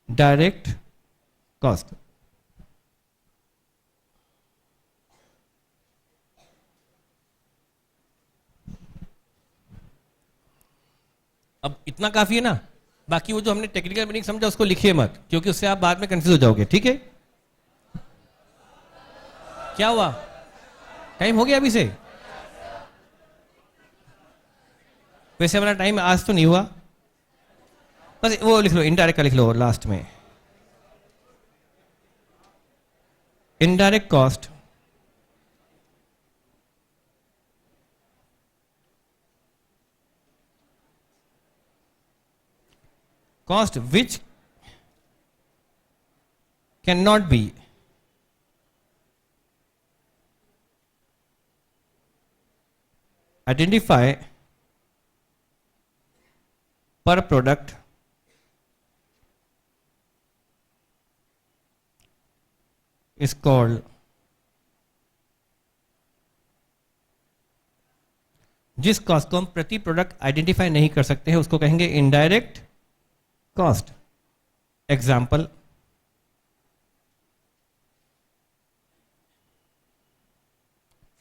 direct cost. अब इतना काफी है ना, बाकी वो जो हमने टेक्निकल मीनिंग समझा उसको लिखिए मत, क्योंकि उससे आप बाद में कंफ्यूज हो जाओगे, ठीक है? क्या हुआ, टाइम हो गया अभी से? वैसे हमारा टाइम आज तो नहीं हुआ, बस वो लिख लो, इनडायरेक्ट का लिख लो लास्ट में। Indirect cost cost which cannot be identified per product is called जिस कॉस्ट को हम प्रति प्रोडक्ट आइडेंटिफाई नहीं कर सकते हैं उसको कहेंगे indirect cost. Example,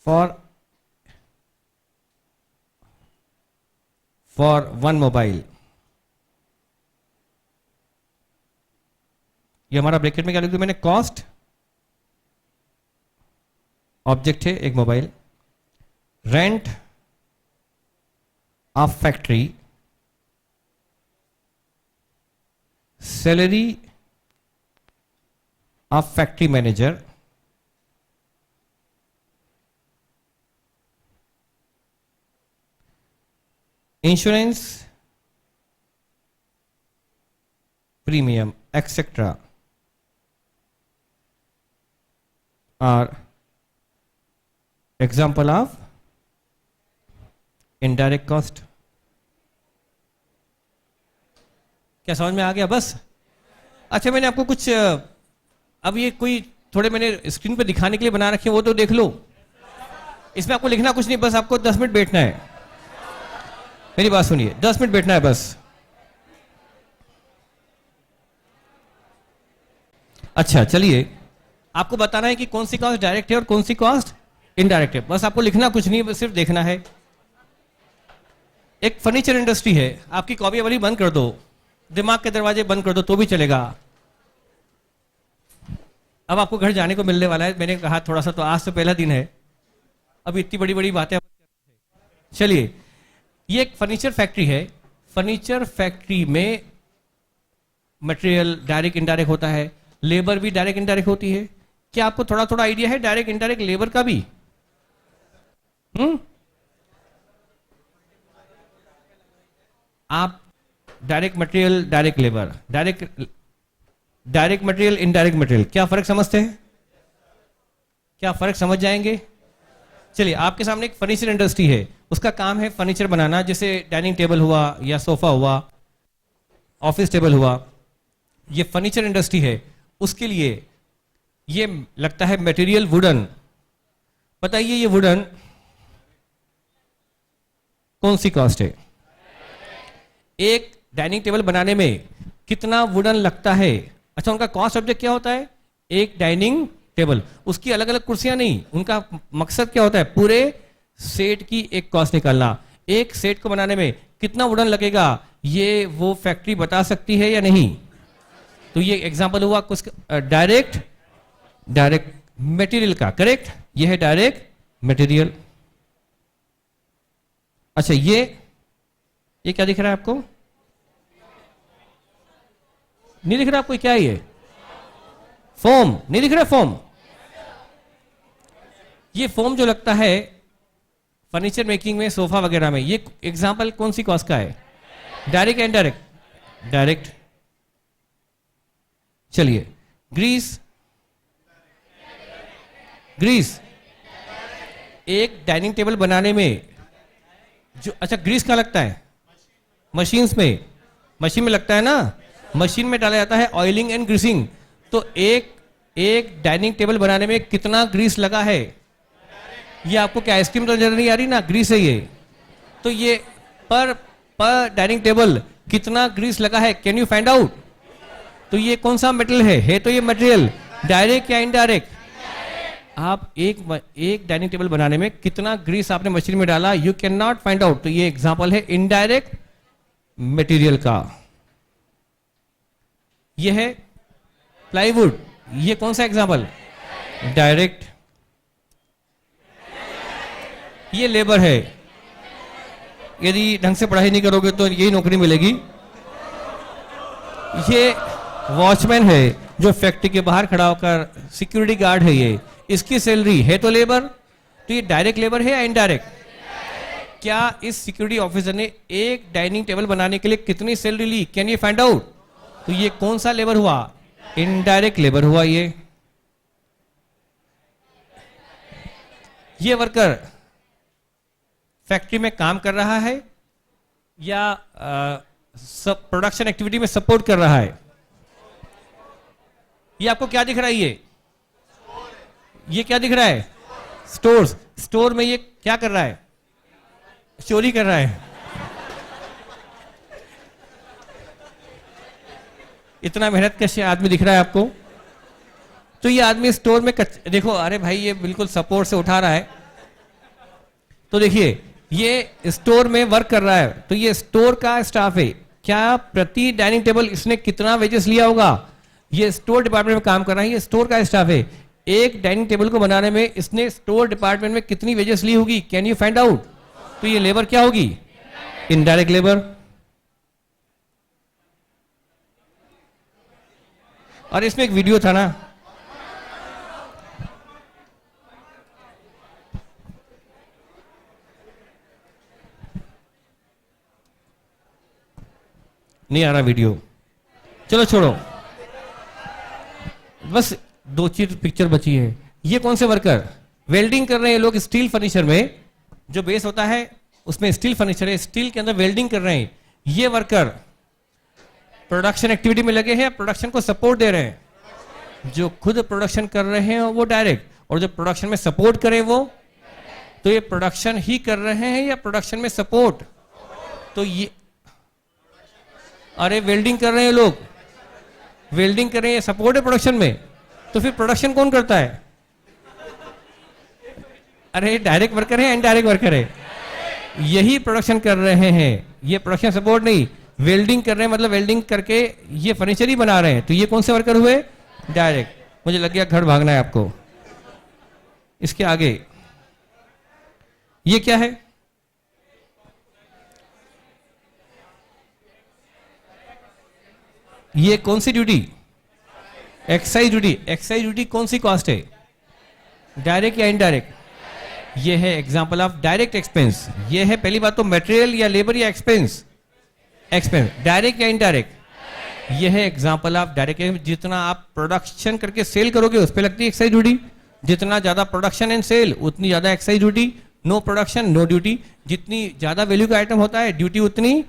for one mobile, ये हमारा ब्रैकेट में क्या लिख दिया मैंने, कॉस्ट, ऑब्जेक्ट है एक mobile, rent of factory, salary of factory manager, insurance premium etcetera are example of indirect cost. क्या समझ में आ गया? बस अच्छा, मैंने आपको कुछ अब ये कोई थोड़े मैंने स्क्रीन पे दिखाने के लिए बना रखे हैं, वो तो देख लो। इसमें आपको लिखना कुछ नहीं, बस आपको 10 मिनट बैठना है। मेरी बात सुनिए, 10 मिनट बैठना है बस। अच्छा चलिए, आपको बताना है कि कौन सी कॉस्ट डायरेक्ट है और कौन सी कॉस्ट इनडायरेक्ट है। बस आपको लिखना कुछ नहीं, बस सिर्फ देखना है। एक फर्नीचर इंडस्ट्री है, आपकी कॉपी वाली बंद कर दो, दिमाग के दरवाजे बंद कर दो तो भी चलेगा। अब आपको घर जाने को मिलने वाला है, मैंने कहा थोड़ा सा, तो आज तो पहला दिन है, अब इतनी बड़ी बड़ी बातें। चलिए, ये एक फर्नीचर फैक्ट्री है। फर्नीचर फैक्ट्री में मटेरियल डायरेक्ट इनडायरेक्ट होता है, लेबर भी डायरेक्ट इनडायरेक्ट होती है। क्या आपको थोड़ा थोड़ा आइडिया है डायरेक्ट इनडायरेक्ट लेबर का भी? आप direct material, direct labour, direct material, indirect material, क्या फर्क समझते हैं? क्या फर्क समझ जाएंगे? चलिए, आपके सामने एक फर्नीचर इंडस्ट्री है, उसका काम है फर्नीचर बनाना, जैसे डाइनिंग टेबल हुआ या सोफा हुआ, ऑफिस टेबल हुआ। ये फर्नीचर इंडस्ट्री है, उसके लिए ये लगता है मटेरियल वुडन। बताइए ये वुडन कौन सी कॉस्ट है? एक डाइनिंग टेबल बनाने में कितना वुडन लगता है? अच्छा, उनका कॉस्ट ऑब्जेक्ट क्या होता है? एक डाइनिंग टेबल, उसकी अलग अलग कुर्सियां नहीं, उनका मकसद क्या होता है? पूरे सेट की एक कॉस्ट निकालना। एक सेट को बनाने में कितना वुडन लगेगा, ये वो फैक्ट्री बता सकती है या नहीं? तो ये एग्जांपल हुआ कुछ डायरेक्ट मटेरियल का, करेक्ट? ये है डायरेक्ट मटेरियल। अच्छा, ये क्या दिख रहा है आपको? नहीं दिख रहा आपको? क्या है ये? फोम नहीं दिख रहा? फोम, ये फोम जो लगता है फर्नीचर मेकिंग में, सोफा वगैरह में, ये एग्जांपल कौन सी कॉस्ट का है? Direct and indirect? डायरेक्ट। चलिए, ग्रीस एक डाइनिंग टेबल बनाने में जो, अच्छा ग्रीस कहाँ लगता है? मशीन्स में, मशीन में लगता है ना, मशीन में डाला जाता है ऑयलिंग एंड ग्रीसिंग। तो एक डाइनिंग टेबल बनाने में कितना ग्रीस लगा है? ये आपको क्या आइसक्रीम तो नजर नहीं आ रही ना, ग्रीस है ये। तो ये पर डाइनिंग टेबल कितना ग्रीस लगा है, कैन यू फाइंड आउट? तो ये कौन सा मटेरियल है तो ये मटेरियल डायरेक्ट या इनडायरेक्ट? आप एक डाइनिंग टेबल बनाने में कितना ग्रीस आपने मशीन में डाला, you can not find out. तो ये एग्जांपल है इनडायरेक्ट मटेरियल का। यह है प्लाईवुड, ये कौन सा एग्जाम्पल? डायरेक्ट। ये लेबर है, यदि ढंग से पढ़ाई नहीं करोगे तो यही नौकरी मिलेगी। ये वॉचमैन है जो फैक्ट्री के बाहर खड़ा होकर, सिक्योरिटी गार्ड है ये, इसकी सैलरी है तो लेबर, तो ये डायरेक्ट लेबर है या इनडायरेक्ट? क्या इस सिक्योरिटी ऑफिसर ने एक डाइनिंग टेबल बनाने के लिए कितनी सैलरी ली? Can you find out? तो ये कौन सा लेबर हुआ? इनडायरेक्ट लेबर हुआ। ये वर्कर फैक्ट्री में काम कर रहा है या प्रोडक्शन एक्टिविटी में सपोर्ट कर रहा है? ये आपको क्या दिख रहा है? ये क्या दिख रहा है? स्टोर्स। स्टोर में ये क्या कर रहा है? चोरी कर रहा है। इतना मेहनत कश आदमी दिख रहा है आपको? तो ये आदमी स्टोर में देखो, अरे भाई ये बिल्कुल सपोर्ट से उठा रहा है। तो देखिए ये स्टोर में वर्क कर रहा है, तो ये स्टोर का स्टाफ है। क्या प्रति डाइनिंग टेबल इसने कितना वेजेस लिया होगा? ये स्टोर डिपार्टमेंट में काम कर रहा है, ये स्टोर का स्टाफ है। एक डाइनिंग टेबल को बनाने में इसने स्टोर डिपार्टमेंट में कितनी वेजेस ली होगी? Can you find out? तो ये लेबर क्या होगी? Indirect labour. और इसमें एक वीडियो था ना, नहीं आ रहा वीडियो, चलो छोड़ो, बस दो चीज पिक्चर बची है। ये कौन से वर्कर वेल्डिंग कर रहे हैं? लोग स्टील फर्नीचर में जो बेस होता है उसमें स्टील फर्नीचर है, स्टील के अंदर वेल्डिंग कर रहे हैं। ये वर्कर प्रोडक्शन एक्टिविटी में लगे हैं, प्रोडक्शन को सपोर्ट दे रहे हैं। जो खुद प्रोडक्शन कर रहे हैं वो डायरेक्ट, और जो प्रोडक्शन में सपोर्ट करें वो, तो ये प्रोडक्शन ही कर रहे हैं या प्रोडक्शन में सपोर्ट? तो ये अरे वेल्डिंग कर रहे हैं लोग, वेल्डिंग कर रहे हैं, सपोर्ट है प्रोडक्शन में, तो फिर प्रोडक्शन कौन करता है? अरे डायरेक्ट वर्कर है, इनडायरेक्ट वर्कर है, यही प्रोडक्शन कर रहे हैं। ये प्रोडक्शन सपोर्ट नहीं, वेल्डिंग कर रहे हैं, मतलब वेल्डिंग करके ये फर्नीचर ही बना रहे हैं। तो ये कौन से वर्कर हुए? डायरेक्ट। मुझे लग गया घर भागना है आपको। इसके आगे ये क्या है? ये कौन सी duty? Excise duty. Excise duty कौन सी कॉस्ट है? डायरेक्ट या इनडायरेक्ट? ये है एग्जांपल ऑफ डायरेक्ट एक्सपेंस। ये है पहली बात तो मटेरियल या लेबर या एक्सपेंस? एक्सपेंस। डायरेक्ट या इनडायरेक्ट? ये है एग्जांपल ऑफ डायरेक्ट। जितना आप प्रोडक्शन करके सेल करोगे उस पर लगती है एक्साइज ड्यूटी। जितना ज्यादा प्रोडक्शन एंड सेल उतनी ज्यादा excise duty. No production no duty. जितनी ज्यादा वैल्यू का आइटम होता है ड्यूटी उतनी,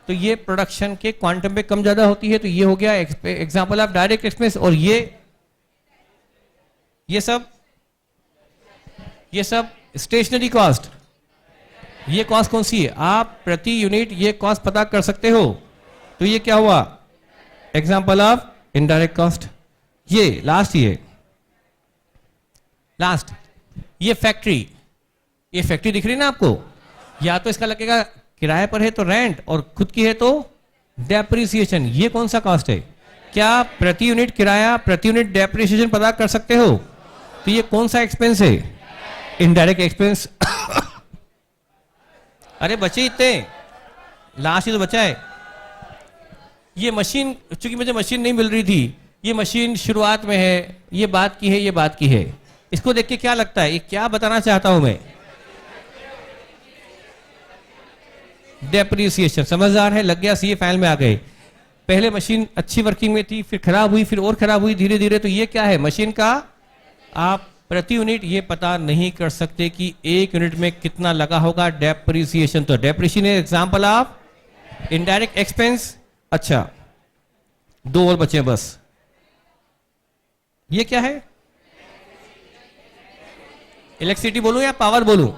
तो ये प्रोडक्शन के क्वांटम पे कम ज्यादा होती है। तो ये हो गया एग्जांपल ऑफ डायरेक्ट एक्सपेंस। और ये सब स्टेशनरी कॉस्ट। ये कॉस्ट कौन सी है? आप प्रति यूनिट ये कॉस्ट पता कर सकते हो। तो ये क्या हुआ? Example of indirect cost. ये लास्ट ये फैक्ट्री दिख रही है ना आपको? या तो इसका लगेगा किराए पर है तो रेंट, और खुद की है तो डेप्रिसिएशन। ये कौन सा कॉस्ट है? क्या प्रति यूनिट किराया, प्रति यूनिट डेप्रिसिएशन पता कर सकते हो? तो ये कौन सा एक्सपेंस है? Indirect expense. अरे बचे इतने, लास्ट ही तो बचा है। ये मशीन, चूंकि मुझे मशीन नहीं मिल रही थी, ये मशीन शुरुआत में है, ये बात की है। इसको देख के क्या लगता है? ये क्या बताना चाहता हूं मैं? डेप्रिसिएशन। समझदार है, लग गया, सी फाइल में आ गए। पहले मशीन अच्छी वर्किंग में थी, फिर खराब हुई, फिर और खराब हुई धीरे धीरे। तो ये क्या है? मशीन का आप प्रति यूनिट ये पता नहीं कर सकते कि एक यूनिट में कितना लगा होगा डेप्रिसिएशन। तो depreciation example of indirect expense. अच्छा, दो और बचे बस। ये क्या है? इलेक्ट्रिसिटी बोलूं या पावर बोलूं?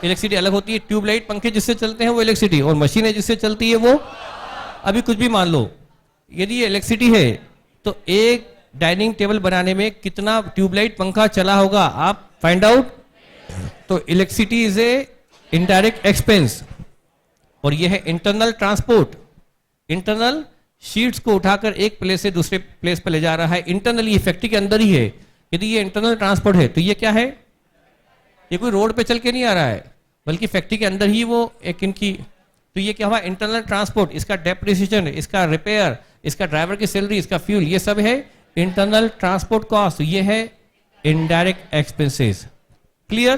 इलेक्ट्रिसिटी अलग होती है। ट्यूबलाइट पंखे जिससे चलते हैं वो इलेक्ट्रिसिटी, और मशीनें जिससे चलती है वो, अभी कुछ भी मान लो, यदि ये इलेक्ट्रिसिटी है तो एक डाइनिंग टेबल बनाने में कितना ट्यूबलाइट पंखा चला होगा आप फाइंड आउट। तो electricity is a indirect expense. और ये है इंटरनल ट्रांसपोर्ट। इंटरनल शीट्स को उठाकर एक प्लेस से दूसरे प्लेस पर ले जा रहा है, इंटरनली फैक्ट्री के अंदर ही है। यदि ये इंटरनल ट्रांसपोर्ट है तो ये क्या है, ये कोई रोड पे चल के नहीं आ रहा है, बल्कि फैक्ट्री के अंदर ही वो एक इनकी, तो ये क्या हुआ, इंटरनल ट्रांसपोर्ट। इसका डेप्रिसिएशन, इसका रिपेयर, इसका ड्राइवर की सैलरी, इसका फ्यूल, ये सब है इंटरनल ट्रांसपोर्ट कॉस्ट। ये है इनडायरेक्ट एक्सपेंसेस। क्लियर?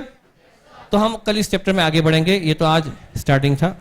तो हम कल इस चैप्टर में आगे बढ़ेंगे, ये तो आज स्टार्टिंग था।